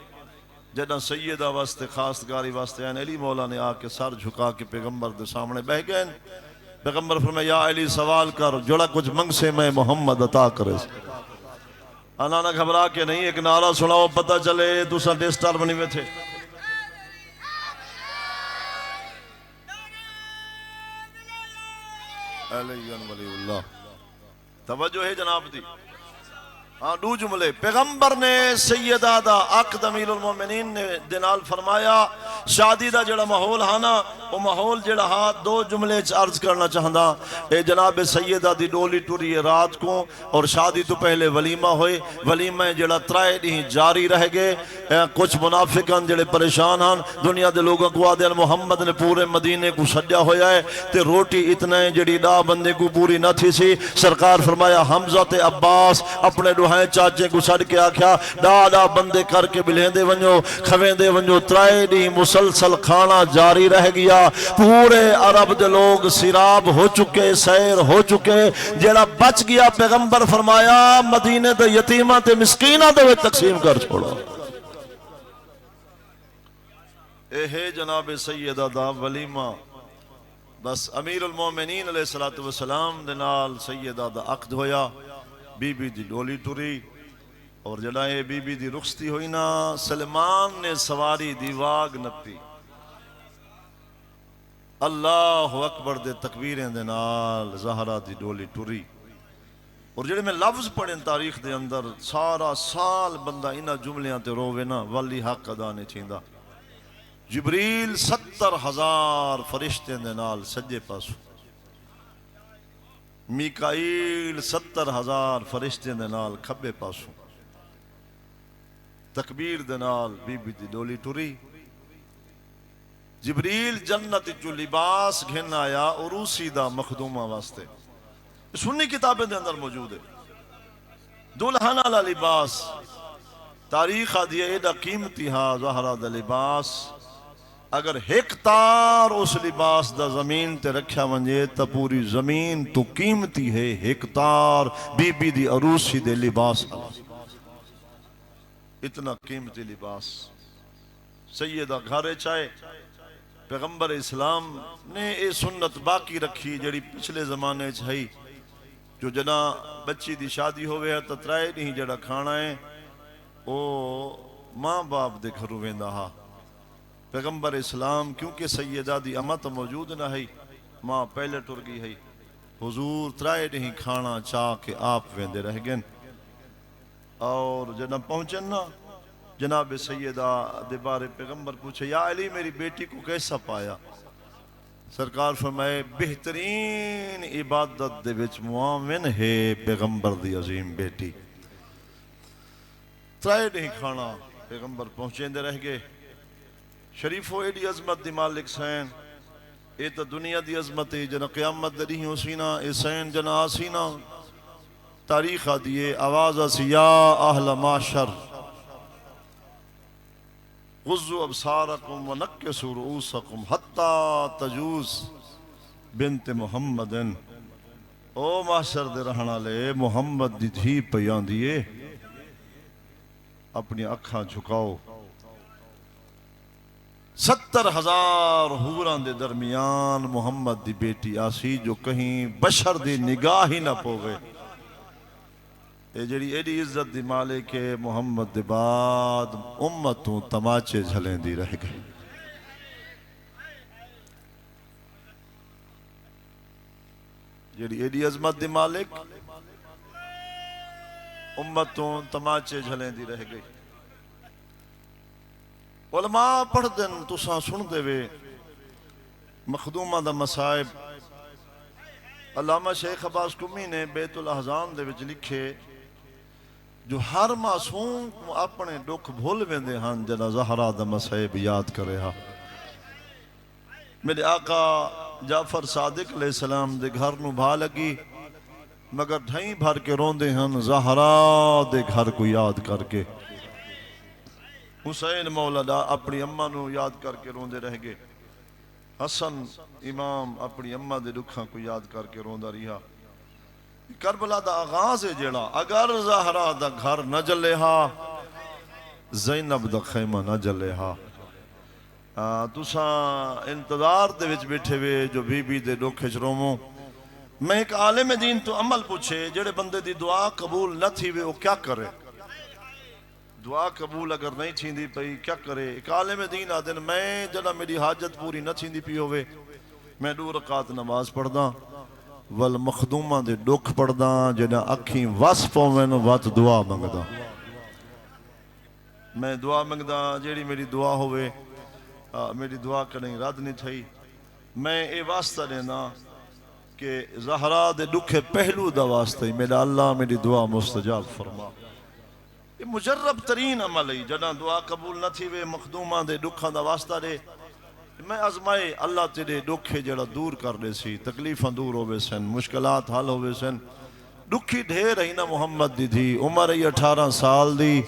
جڑا سیدہ واسطے خاصگاری واسطے ہیں، علی مولا نے آ کے سر جھکا کے پیغمبر دے سامنے بہ گئے. پیغمبر فرمایا یا علی سوال کر، جڑا کچھ منگ سے میں محمد عطا کرے. آنا نہ گھبرا کے نہیں، ایک نعرہ سناؤ پتہ چلے دوسرا ڈیسٹار بنی ہوئے تھے. علی ولی اللہ. توجہ ہے جناب دی. ہاں دو جملے پیغمبر نے سیدہ دا عقد امیر المومنین نے دنال فرمایا. شادی دا جڑا ماحول ہاں نا وہ ماحول جڑا ہاں دو جملے عرض کرنا چاہندا. اے جناب سیدہ دی ڈولی ٹری رات کو اور شادی تو پہلے ولیمہ ہوئے. ولیمہ جڑا ترائے نہیں جاری رہ گئے. کچھ منافقان جڑے پریشان ہاں دنیا دے لوگوں کو آدھے محمد نے پورے مدینے کو سجا ہویا ہے تے روٹی اتنا ہے جڑی ڈا بندے کو پوری نہ تھی سی. سرکار فرمایا حمزہ تے عباس اپنے ڈوہائیں چاچے کو سڑ کے آکھیا ڈا بندے کر کے بلہیں دے ونجو کھویں دے ونجو. ترائے نہیں مسلسل کھانا جاری رہ گیا. پورے عرب دے لوگ سیراب ہو چکے، سیر ہو چکے. جڑا بچ گیا پیغمبر فرمایا مدینے دے یتیمہ تے مسکینہ دے تقسیم کر چھوڑا. اے ہے جناب سیدہ دا ولیمہ. بس امیر المومنین علیہ السلام دے نال سیدہ دا عقد ہویا. بی بی دی ڈولی ٹری اور جڑا اے بی بی دی رخصتی ہوئی نا سلمان نے سواری دی واگ نپی. اللہ اکبر دے تکبیریں دے نال زہرا دی ڈولی ٹری. اور جڑے میں لفظ پڑھیں تاریخ دے اندر سارا سال بندہ انہا جملیاں تے رووے نا والی حق ادا نے چھیندا. جبریل 70,000 فرشتے دے نال سجے پاسو، میکائیل 70,000 فرشتے دے نال کھبے پاسو. تکبیر دے نال بی بی دی ڈولی ٹری. جبریل جنت جو لباس گھن آیا عروسی دا مخدومہ واسطے. سنی کتابیں دے اندر موجود ہے. دلہن والا لباس تاریخ آدھی ایڈا قیمتی ہا زہرا دا لباس. اگر ایک تار اس لباس دا زمین تے رکھیا ونجے تا پوری زمین تو قیمتی ہے. ایک تار بی بی دی عروسی دے لباس اتنا قیمتی لباس. سیدہ گھارے چاہے پیغمبر اسلام نے اے سنت باقی رکھی جڑی پچھلے زمانے چاہی جو جنا بچی دی شادی ہوئے ہے تا ترائے نہیں جڑا کھانا ہے او ماں باپ دے گھروں ویندا ہا. پیغمبر اسلام کیونکہ سیدہ دی امت موجود نہ ہے ماں پہلے ٹر گئی ہے. حضور ترائے نہیں کھانا چاہ کے آپ ویندے رہ گئن. اور جناب پہنچن نا جناب سیدہ دے بارے پیغمبر پوچھے یا علی میری بیٹی کو کیسا پایا؟ سرکار فرمائے بہترین عبادت دے وچ معاون ہے پیغمبر دی عظیم بیٹی. ترائے نہیں کھانا پیغمبر پہنچیں دے رہ گئے. شریفو ایڈی عظمت دی مالک سین اے تا دنیا دی عظمت ہے جنا قیامت دی ہوں سینا اے سین جنا آسینا. تاریخ آدھیے آواز آسی یا اہل معاشر غضوا ابصارکم ونکسوا رؤوسکم حتی تجوز بنت محمدن. او معاشر دے رہنا لے محمد دی دھی پیان دیئے اپنی اکھاں جھکاؤ. 70,000 حوران دے درمیان محمد دی بیٹی آسی جو کہیں بشر دی نگاہ ہی نہ پوگے. اے جڑی ایڈی عزت دی مالک ہے محمد دے بعد امتوں تماچے جھلیں دی رہ گئے. جڑی ایڈی عظمت دی مالک امتوں تماچے جھلیں دی رہ گئی. علماء پڑھ دن تساں سن دے وے مخدومہ دا مصائب علامہ شیخ عباس قمی نے بیت الاحزان دے وچ لکھے جو ہر معصوم اپنے دکھ بھول ویندے ہن جنا زہرا دا مصائب یاد کرے ہا میرے آقا جعفر صادق علیہ السلام دے گھر نو بھا لگی مگر ڈھائیں بھر کے روندے ہن زہرا دے گھر کو یاد کر کے حسین مولا دا اپنی اماں نو یاد کر کے روندے رہ گئے حسن امام اپنی اماں دے دکھاں کو یاد کر کے روندا رہا کربلا دا آغاز ہے جیڑا اگر زہرا دا گھر نہ جلے ہا زینب دا خیمہ نہ جلے ہا تساں انتظار دے وچ بیٹھے وے جو بی بی دے دکھ وچ رومو میں ایک عالم دین تو عمل پوچھے جڑے بندے دی دعا قبول نہ تھی وے وہ کیا کرے دعا قبول اگر نہیں تھیندی پئی کیا کرے ایک عالم دین آدن میں جنا میری حاجت پوری نہ تھیندی پی ہوئے میں 2 رکعت نماز پڑھدا والمخدومہ دے دکھ پڑھدا جنا اکھیں وس پوین وات دعا منگدا میں دعا منگدا جیڑی میری دعا ہوئے میری دعا کہیں رد نہیں تھئی میں اے واسطہ دینا کہ زہرا دے دکھے پہلو دا واسطہ میرا اللہ میری دعا مستجاب فرما یہ مجرب ترین عمل ہے جنا دعا قبول نہ تھی وے مخدومہ دے دکھاں دا واسطہ دے میں ازمائے اللہ تیرے دکھے جڑا دور کر دے سی تکلیفاں دور ہوئے سن مشکلات حل ہوئے سن دکھی ڈھیر ہی نا محمد دی تھی عمر ہی 18 سال دی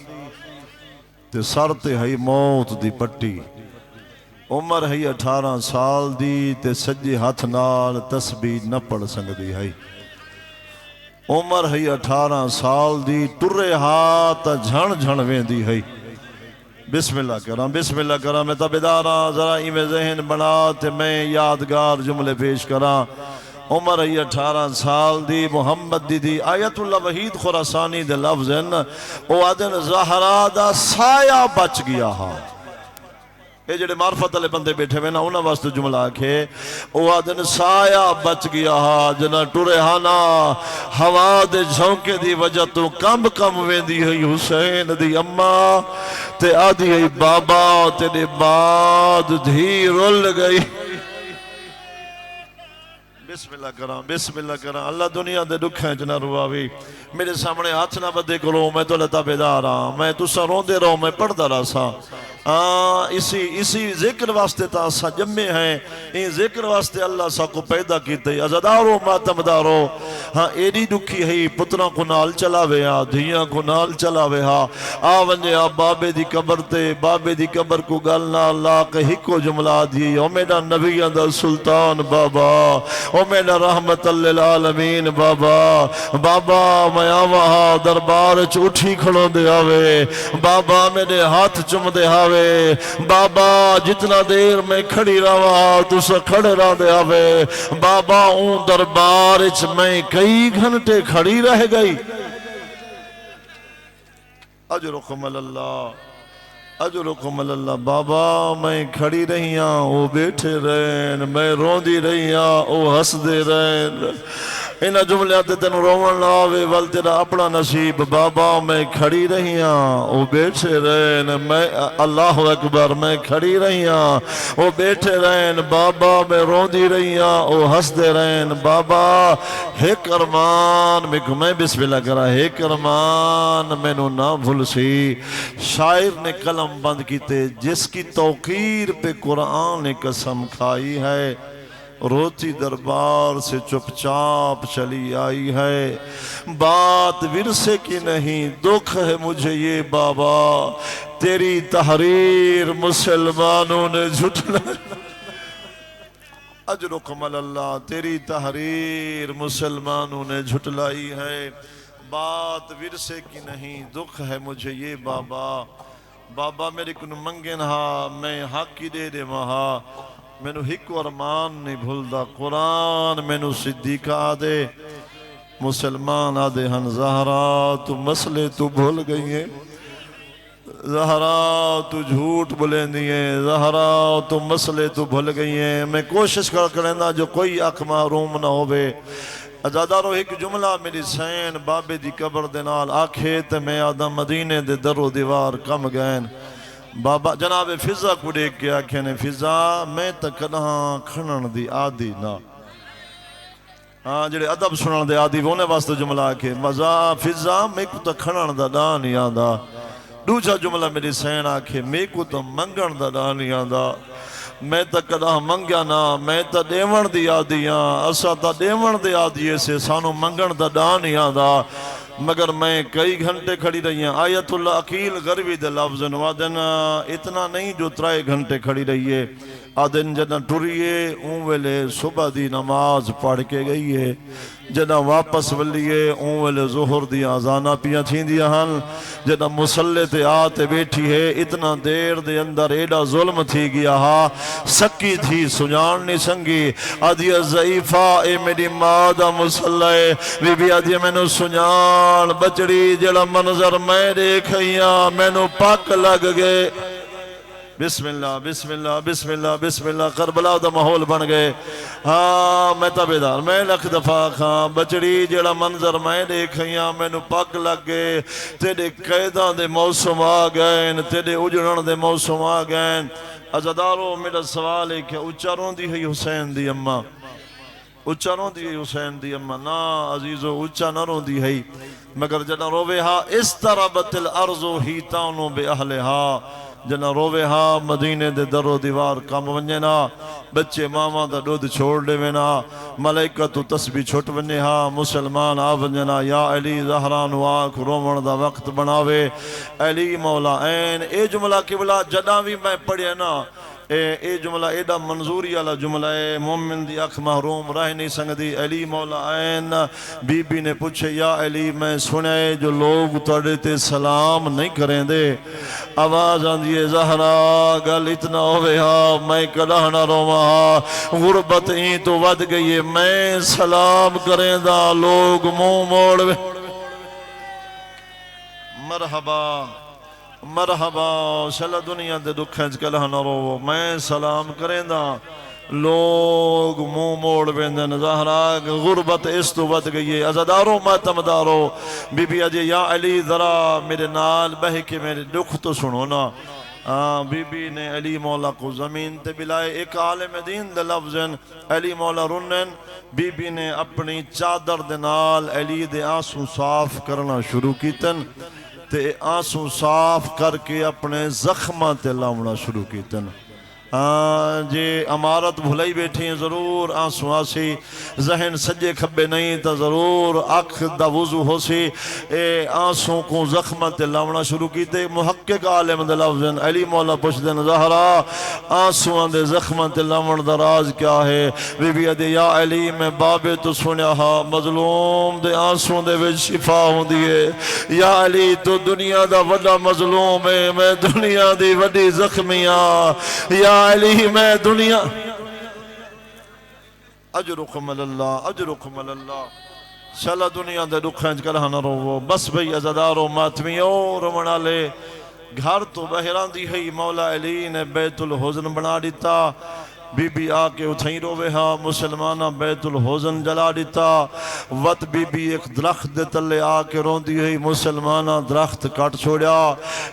تے سر تے ہی موت دی پٹی عمر ہی 18 سال دی تے سجے ہاتھ نال تسبیح نہ پڑھ سکدی ہے عمر ہے 18 سال دی ٹرے ہاتھ جھن جھن ویندی ہے بسم اللہ کراں میں تابعداراں ذرا ایویں ذہن بنا تے میں یادگار جملے پیش کراں عمر ہے 18 سال دی محمد دی آیت اللہ وحید خراسانی دے لفظ ہیں او آدن زہرا دا سایہ بچ گیا ہاں یہ جڑے معرفت والے بندے بیٹھے ہوئے نا انہاں واسطے جملہ آکھے او آدن سایہ بچ گیا ہا جنا ٹرے ہانا ہوا دے جھونکے دی وجہ تو کم ویندی ہے حسین دی اماں تے آدھی ہے بابا تیرے بعد دھی رول گئی بسم اللہ کراں اللہ دنیا دے دکھیں جنا رواوی میرے سامنے ہاتھ نہ بدے کرو میں تو لتا بیدار ہاں میں تسا روندے رہو میں پڑھدا رہا سا اسی ذکر واسطے تا سا جمع ہیں ان ذکر واسطے اللہ سا کو پیدا کیتے عزدارو ماتمدارو ہاں ایڈی دکھی ہے پتران کو نال چلاوے ہاں دھیاں کو نال چلاوے ہاں آونجے ہاں بابے دی قبر تے بابے دی قبر کو گلنا اللہ کے ہکو جملہ دی او میڈا نبی دا سلطان بابا او میڈا رحمت للعالمین بابا میں آوہا دربار اٹھی کھڑوں دے آوے بابا میرے ہاتھ چم دے آوے بابا جتنا دیر میں کھڑی رہا تو سا کھڑے رہ دے آوے بابا اون دربار میں کئی گھنٹے کھڑی رہ گئی اجرکم اللہ بابا میں کھڑی رہی ہاں وہ بیٹھے رہن میں روندی رہی ہاں وہ ہس دے رہن انہا جملیات تینو رومن آوے وال تیرا اپنا نصیب بابا میں کھڑی رہی ہاں وہ بیٹھے رہن میں اللہ اکبر میں کھڑی رہی ہاں وہ بیٹھے رہن بابا میں روندی رہی ہاں وہ ہس دے رہن بابا ایک ارمان میں بسم اللہ کرا ایک ارمان میں نو نہ بھول سی شاعر نے قلم بند کیتے جس کی توقیر پہ قرآن نے قسم کھائی ہے روتی دربار سے چپ چاپ چلی آئی ہے بات ورثے کی نہیں دکھ ہے مجھے یہ بابا تیری تحریر مسلمانوں نے جھٹلا اجرکم اللہ تیری تحریر مسلمانوں نے جھٹلائی ہے بات ورثے کی نہیں دکھ ہے مجھے یہ بابا میرے کنو منگن ہاں میں حق کی دے مہا میں نو ہکو ارمان نہیں بھولدا قرآن میں نو صدیقہ دے مسلمان آدھے ہن زہرا تو مسئلے تو بھول گئی ہیں زہرا تو جھوٹ بولیں دیئے زہرا تو مسئلے تو بھول گئی ہیں میں کوشش کرنا جو کوئی اکھ محروم نہ ہوئے ازادارو ایک جملہ میری سین بابے دی قبر دے نال آکھے تے میں آدھا مدینے دے در و دیوار کم گئن بابا جناب فضا کو دیکھ کے آکھیں فضا میں تکڑاں کھنن دی آدھی نا ہاں جڑے ادب سنن دے آدھی وونے واسطے جملہ آکھے مزا فضا میں کو تا کھنن دا ڈان نہیں آندا دوجا جملہ میری سین آکھے میں کو تا منگن دا ڈان نہیں آندا میں تا کداں منگیا نا میں تا دیون دی آدیاں اسا تا دیون دی آدیے سے سانو منگن دا ڈان نہیں آندا مگر میں کئی گھنٹے کھڑی رہی ہیں آیت اللہ عقیل غروی دے لفظ وادن اتنا نہیں جو 3 گھنٹے کھڑی رہی ہے آدن جنہ ٹریے اون ویلے صبح دی نماز پڑھ کے گئی ہے جنہ واپس ولیے اون ویلے ظہر دی آزانہ پیاں تھیں دیا ہن جنہ مسلح تے آتے بیٹھی ہے اتنا دیر دے اندر ایڈا ظلم تھی گیا ہا سکی تھی سجان نہیں سنگی آدھیا ضعیفہ اے میری مادہ مسلح بی بی آدھیا میں نو سجان بچڑی جڑا منظر میں دیکھئیاں میں نو پاک لگ گئے بسم اللہ بسم اللہ بسم اللہ بسم اللہ کربلا دا محول بن گئے ہاں میں تابیدار میں لکھ دفعہ کھاں بچڑی جڑا منظر میں دیکھیاں میں نو پاک لگ گئے تیرے قیدان دے موسم آگئیں تیرے اجڑن دے موسم آگئیں عزدارو میرا سوال ہے کہ اچھا رون دی ہے حسین دی اممہ اچھا رون دی ہے حسین دی اممہ نا عزیزو اچھا نہ رون دی ہے مگر جنا روے ہاں استربت الارضو ہیتانو بے اہلے ہاں جنا روے ہاں مدینے دے در و دیوار کام ونجنا بچے ماما دا دودھ چھوڑ دے وینا ملائکہ تو تسبیح چھوٹ ونجے ہاں مسلمان آ ونجنا یا علی زہران واک رومن دا وقت بناوے علی مولا این اے جملہ قبلہ جنا بھی میں پڑھیا نا اے جملہ ایڈا منظوری والا جملہ ہے مومن دی اکھ محروم رہ نہیں سنگدی علی مولا عین بی بی نے پوچھے یا علی میں سنے جو لوگ تڑے تے سلام نہیں کریں دے آواز آندھیے زہرا گل اتنا ہوئے ہاں میں کلہ نہ روما ہاں غربت ہی تو ود گئی ہے میں سلام کریں دا لوگ منہ موڑ مرحبا مرحبا شلہ دنیا دے دکھیں کلہ نہ رو میں سلام کریں دا لوگ منہ موڑ بیندن زہرا غربت اس تو ود گئی ہے عزدارو ماتمدارو بی بی اجے یا علی ذرا میرے نال بہ کے میرے دکھ تو سنو نا بی بی نے علی مولا کو زمین تے بلائے ایک عالم دین دے لفظن علی مولا رنن بی بی نے اپنی چادر دے نال علی دے آنسو صاف کرنا شروع کیتن تے آنسو صاف کر کے اپنے زخمہ تے لاؤنا شروع کیتن جے امارت بھلائی بیٹھی ہیں ضرور آنسو آسی ذہن سجے کھبے نہیں تا ضرور اکھ دا وضو ہو سی اے آنسو کو زخمت لاؤنا شروع کیتے محقق عالم دے لفظن علی مولا پوچھ دن زہرا آنسو دے زخمت لاؤنا دا راز کیا ہے بی بی دے یا علی میں بابے تو سنیا ہا مظلوم دے آنسو دے وچ شفا ہوں دیئے یا علی تو دنیا دا وڈا مظلوم ہے میں دنیا دی وڈی زخمیاں یا علی میں دنیا اجرکم اللہ اجرکم اللہ شالا دنیا دے دکھیں کلہ نہ رو بس بھئی عزدارو ماتمیوں رومنا لے گھر تو بہران دی ہے مولا علی نے بیت الحزن بنا دیتا بی بی آکے اتھائیں روے ہاں مسلمانہ بیت الحزن جلا دیتا وط بی بی ایک درخت دے تلے آکے رون دی ہے مسلمانہ درخت کٹ چھوڑیا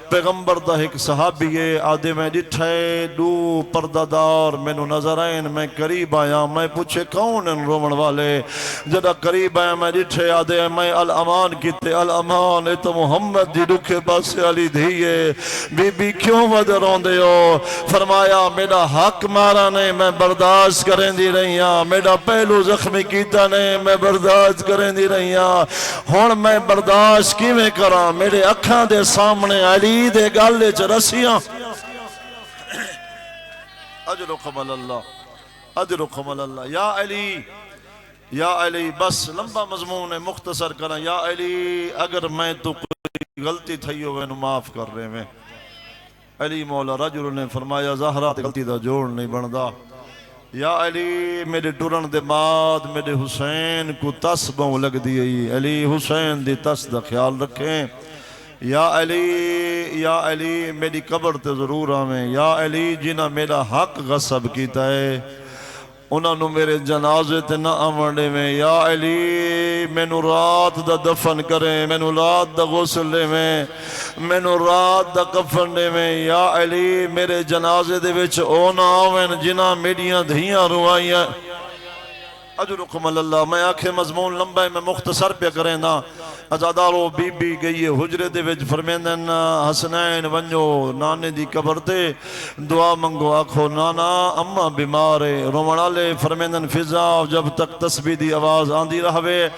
پیغمبر دا ایک صحابی ہے آدھے میں ڈٹھے دو پردادار میں نو نظر آئین میں قریب آیا میں پوچھے کون ان رومن والے جدہ قریب آیا میں ڈٹھے آدھے میں الامان کیتے الامان اے تو محمد دی دکھے بس علی دھیئے بی بی کیوں ود رون دے ہو فرمایا میرا حق مارا نے میں برداشت کریں دی رہیاں میرا پہلو زخمی کیتا نے میں برداشت کریں دی رہیاں ہون میں برداشت کی میں کرا میرے اکھاں دے سامنے علی دے گالے چ رسیاں اجرکم اللہ اجرکم اللہ یا علی بس لمبا مضمون ہے مختصر کرنا یا علی اگر میں تو کوئی غلطی تھی ہوئے نو معاف کر رہے میں علی مولا رجل نے فرمایا زہرہ غلطی دا جوڑ نہیں بندہ یا علی میرے ٹرن دے بعد میرے حسین کو تس بہوں لگ دی علی حسین دی تس دا خیال رکھیں یا علی میری قبر تے ضرور آمیں یا علی جنہ میرا حق غصب کیتا ہے انہاں نو میرے جنازے تے نہ آوڑے میں یا علی مینو رات دا دفن کریں مینو رات دا غسل لے مینو رات دا کفن دے میں یا علی میرے جنازے دے وچ او نہ آویں جنہاں میڈیاں دھیاں روائیاں اجرکم اللہ میں آکھے مضمون لمبا ہے میں مختصر پہ کریں نا ازادارو بی بی گئی حجرے دے وچ فرمیندن حسنین ونجو نانے دی قبر تے دعا منگو آکھو نانا اماں بیمارے رومنالے فرمیندن فضا جب تک تسبیح دی آواز آندی رہوے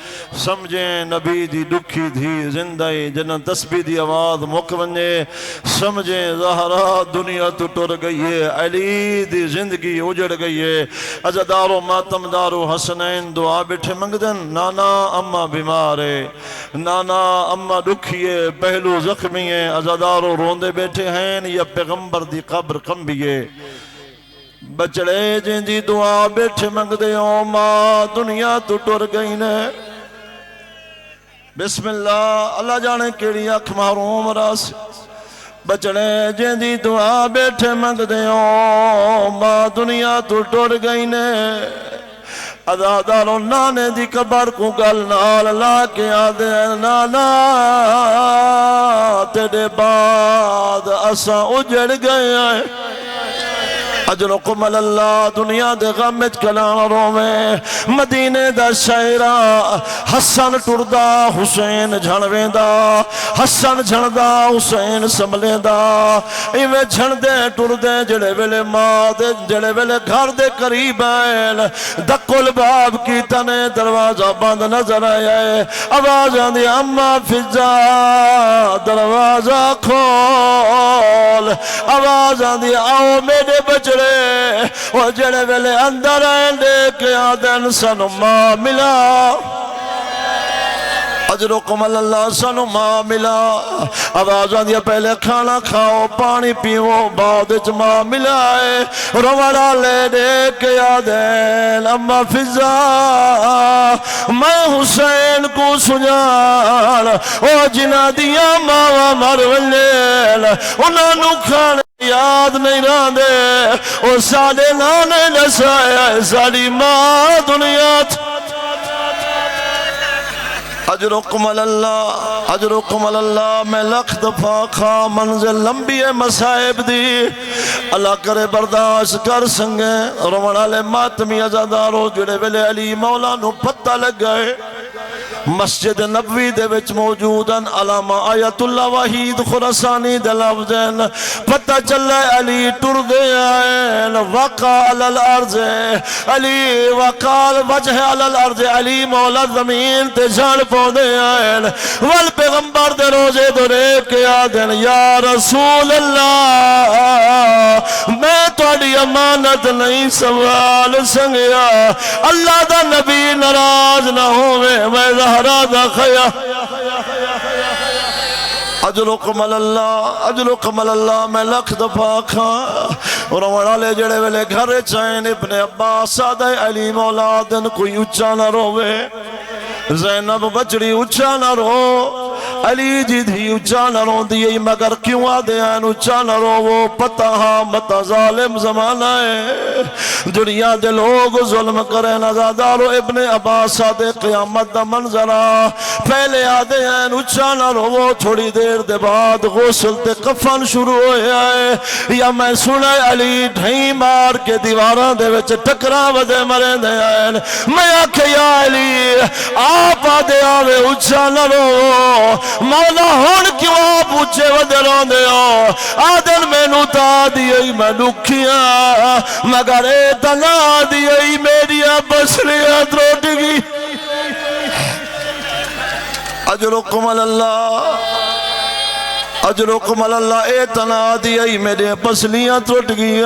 سمجھیں نبی دی دکھی دھی زندہ جنہ تسبیح دی آواز مک ونجے سمجھیں زہرا دنیا تو ٹر گئی ہے علی دی زندگی اجڑ گئی ہے ازادارو ماتم دارو حسنین دعا بیٹھے منگدن نانا اماں بیمارے نانا اماں دکھئے پہلو زخمیے ازادارو روندے بیٹھے ہیں یا پیغمبر دی قبر کمبیے بچڑے جن دی دعا بیٹھے منگ دے ماں دنیا تو ٹر گئی نے بسم اللہ اللہ جانے کیڑی اکھ محروم راس بچڑے جن دی دعا بیٹھے منگ دے ماں دنیا تو ٹر گئی نے ازادارو نانے دی قبر کو گل نال لا کے آدھے نانا تیرے بعد اساں اجڑ گئے ہیں اجرکم اللہ دنیا دے غمت کلام روے مدینے دا شہرہ حسن ٹردہ حسین جھنویں دا حسن جھندہ حسین سملے دا ایویں جھندے ٹردے جڑے ویلے ماں دے جڑے ویلے گھر دے قریب ہیں دکل باب کی تنے دروازہ بند نظر آئے آواز آندی اماں فضا دروازہ کھول آواز آندی آؤ میرے بچے وہ جڑے ویلے اندر آئیں دے کے آدھن سنو ماں ملا اجرکم اللہ سنو ماں ملا آوازاں دیا پہلے کھانا کھاؤ پانی پیو بعد اچ ماں ملائے روڑا لے دے کے آدھین اما فضا میں حسین کو سجان او جنہ دیا ماں مرولین انہوں نو کھانے یاد نہیں رہاں دے او سادے نانے نسایا ساری ماں دنیا اجرکم اللہ میں لکھ دفعہ کھا منزل لمبی ہے مسائب دی اللہ کرے برداشت کر سنگے رومن علی ماتمی ازادارو جڑے ویلے علی مولا نو پتہ لگ گئے مسجد نبوی دے وچ موجودن علامہ آیت اللہ وحید خراسانی دے لفظین پتہ چلے علی ٹر دے آئین وقع علی الارض علی وقال وجہ علی الارض علی مولا زمین تے جھڑ پو دے آئین والپیغمبر دے روزے دورے کے آدھن یا رسول اللہ میں توڑی امانت نہیں سوال سنگیا اللہ دا نبی نراز نہ ہوئے میں زہرا دا خیا اجرکم اللہ میں لکھ دفعہ کھا روڑا لے جڑے ویلے گھر چین ابن عباس سادہ علی مولادن کوئی اچھا نہ روے زینب بچڑی اچھا نہ رو علی جی دھی اچھا نہ رو دیئی مگر کیوں آدھے ہیں اچھا نہ رو وہ پتہ ہاں متہ ظالم زمانہ ہے دنیا دے لوگ ظلم کریں نزادارو ابن عباس سادے قیامت دا منظرہ پہلے آدھے ہیں اچھا نہ رو وہ تھوڑی دیر دے بعد غسل تے کفن شروع ہوئے آئے یا میں سنے علی ڈھائی مار کے دیواراں دے وچ ٹکرا ودے مرے دے آئے میں آکھے یا علی آپ آدھے آوے اچھا نہ رو مولا ہون کیوں آپ اچھے ودے رون دے ہو آدھن میں نو تا دیئی میں دکھیاں مگر اے تنا دیئی میری بسریت روٹ گی اجرکم اللہ اے تنا دیئی میرے پسلیاں ٹوٹ گئیں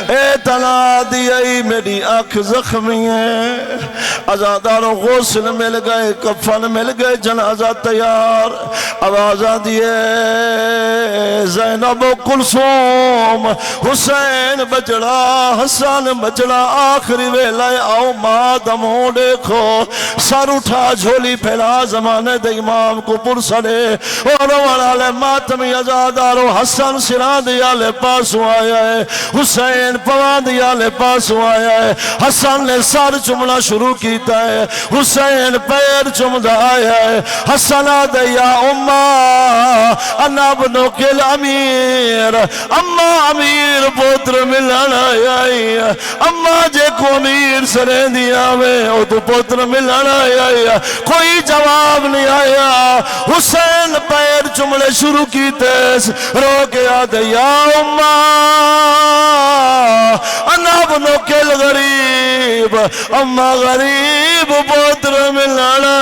اے تنا دیئی میری آنکھ زخمی ہے ازادارو غسل مل گئے کفن مل گئے جنازہ تیار آوازاں دیئے زینب و کلثوم حسین بچڑا حسن بچڑا آخری ویلائے آؤ ماں دموں دیکھو سر اٹھا جھولی پھیلا زمانے دے امام کو پرسلے اور والا ہے ماتمی ازادارو حسن سران دیالے پاسو آیا ہے حسین پوان دیالے پاسو آیا ہے حسن نے سر چمنا شروع کیتا ہے حسین پیر چمدہ آیا ہے حسن آدھے یا اممہ انا بنو کل امیر اممہ امیر پوتر ملانا آئی اممہ جے کو امیر سرین دیا میں او تو پوتر ملانا آئی کوئی جواب نہیں آیا حسین پیر چمڑے شروع کی تیس رو کے آدھے یا اممہ انا بنو کل غریب اممہ غریب پوتر ملانا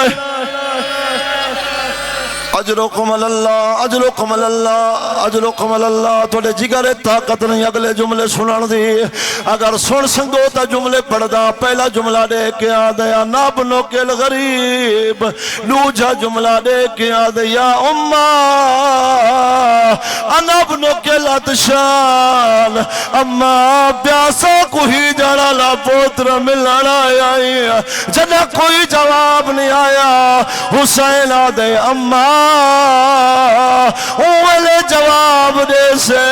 اجرکم اللہ اجرکم اللہ اجرکم اللہ توڑے جگر طاقت نہیں اگلے جملے سنن دی اگر سن سنگو تا جملے پڑھ دا پہلا جملہ دے کے آدھے یا نابنو کے الغریب دوجہ جملہ دے کے آدھے یا اممہ انابنو کے الاتشان اما پیاسا کو ہی جانا لا پوتر ملانا آئی جنہ کوئی جواب نہیں آیا حسین آدھے اممہ اولے جواب دے سے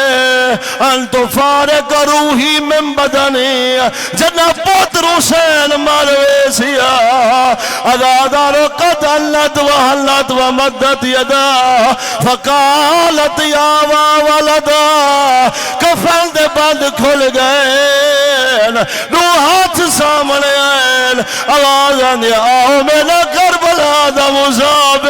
انتو فارق روحی من بدنی جنہ پوتر حسین مروے سیا اگادارو قد اللہ وحلت ومدت یدا فقالت یا ولدا کفن دے بند کھل گئے دو ہاتھ سامنے آئے آواز آنے آؤ میرا کربلا دا مصاب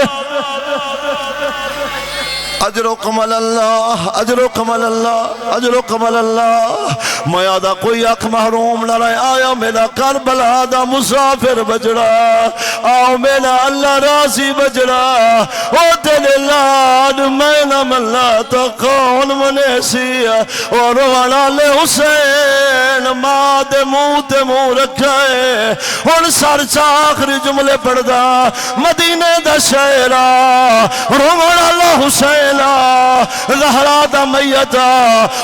اجرکم اللہ اجرکم اللہ اجرکم اللہ میادہ کوئی اکھ محروم نہ رہے آیا میرا کربلا دا مسافر بجڑا آؤ میرا اللہ راضی بجڑا او دل لاد میں نم اللہ تقون منیسی اور والا لے حسین ماں دے منہ رکھائے اور سر چاخری جملے پڑھدا مدینے دا شہرہ رومن اللہ حسین زہرا دا میتا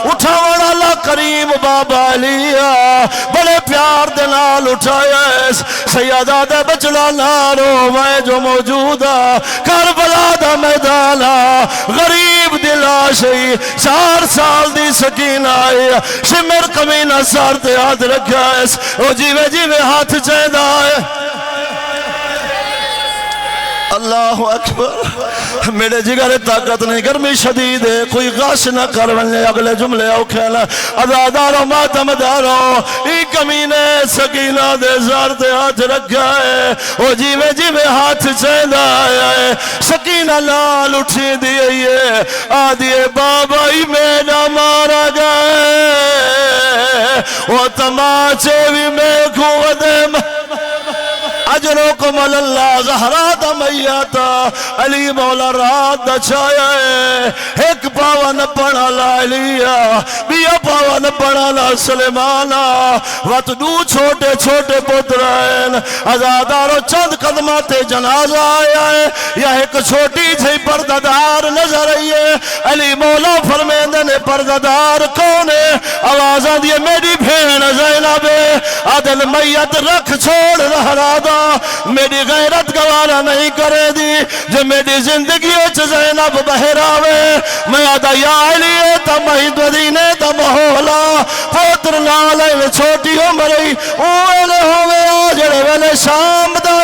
اٹھاوڑ اللہ کریم بابا علیہ بڑے پیار دے نال اٹھایا سیدہ دے بچڑا نارو میں جو موجودا کربلا دا میدانا غریب دلا شئی 4 سال دی سکین آئی شمر کمینہ سار تے ہاتھ رکھا او جیوے جیوے ہاتھ چیدہ آئے اللہ اکبر میرے جگر طاقت نہیں گرمی شدید ہے کوئی غاش نہ کر ونلے اگلے جملے او کھیلا ادادارو ماتم دارو ای کمینے سکینہ دے زار دے ہاتھ رکھا ہے او جیوے جیوے ہاتھ چیدہ آئے سکینہ لال اٹھی دیئے آدھیے بابا ہی میرا مارا گئے او تماچے بھی میں کھوڑے اجرکم اللہ زہرا دا میتا علی مولا رات دا چھایا ہے ایک پاون پڑھا لا علیہ بیا پاون پڑھا لا سلیمانا وقت دو چھوٹے چھوٹے پترین ازادارو چند قدمات جنازہ آیا ہے یا ایک چھوٹی جھئی پرددار نظر آئی ہے علی مولا فرمیندے نے پرددار کون ہے آوازہ دیئے میری بھین زینب عدل میت رکھ چھوڑ رہا دا میری غیرت گوارا نہیں کرے دی جو میری زندگی اچھ زینب بہراوے میں آدھا یا علی تا مہید ودینے تا محولا پوتر لالے میں چھوٹی عمری اوہلے ہوئے آجڑے ویلے شام دا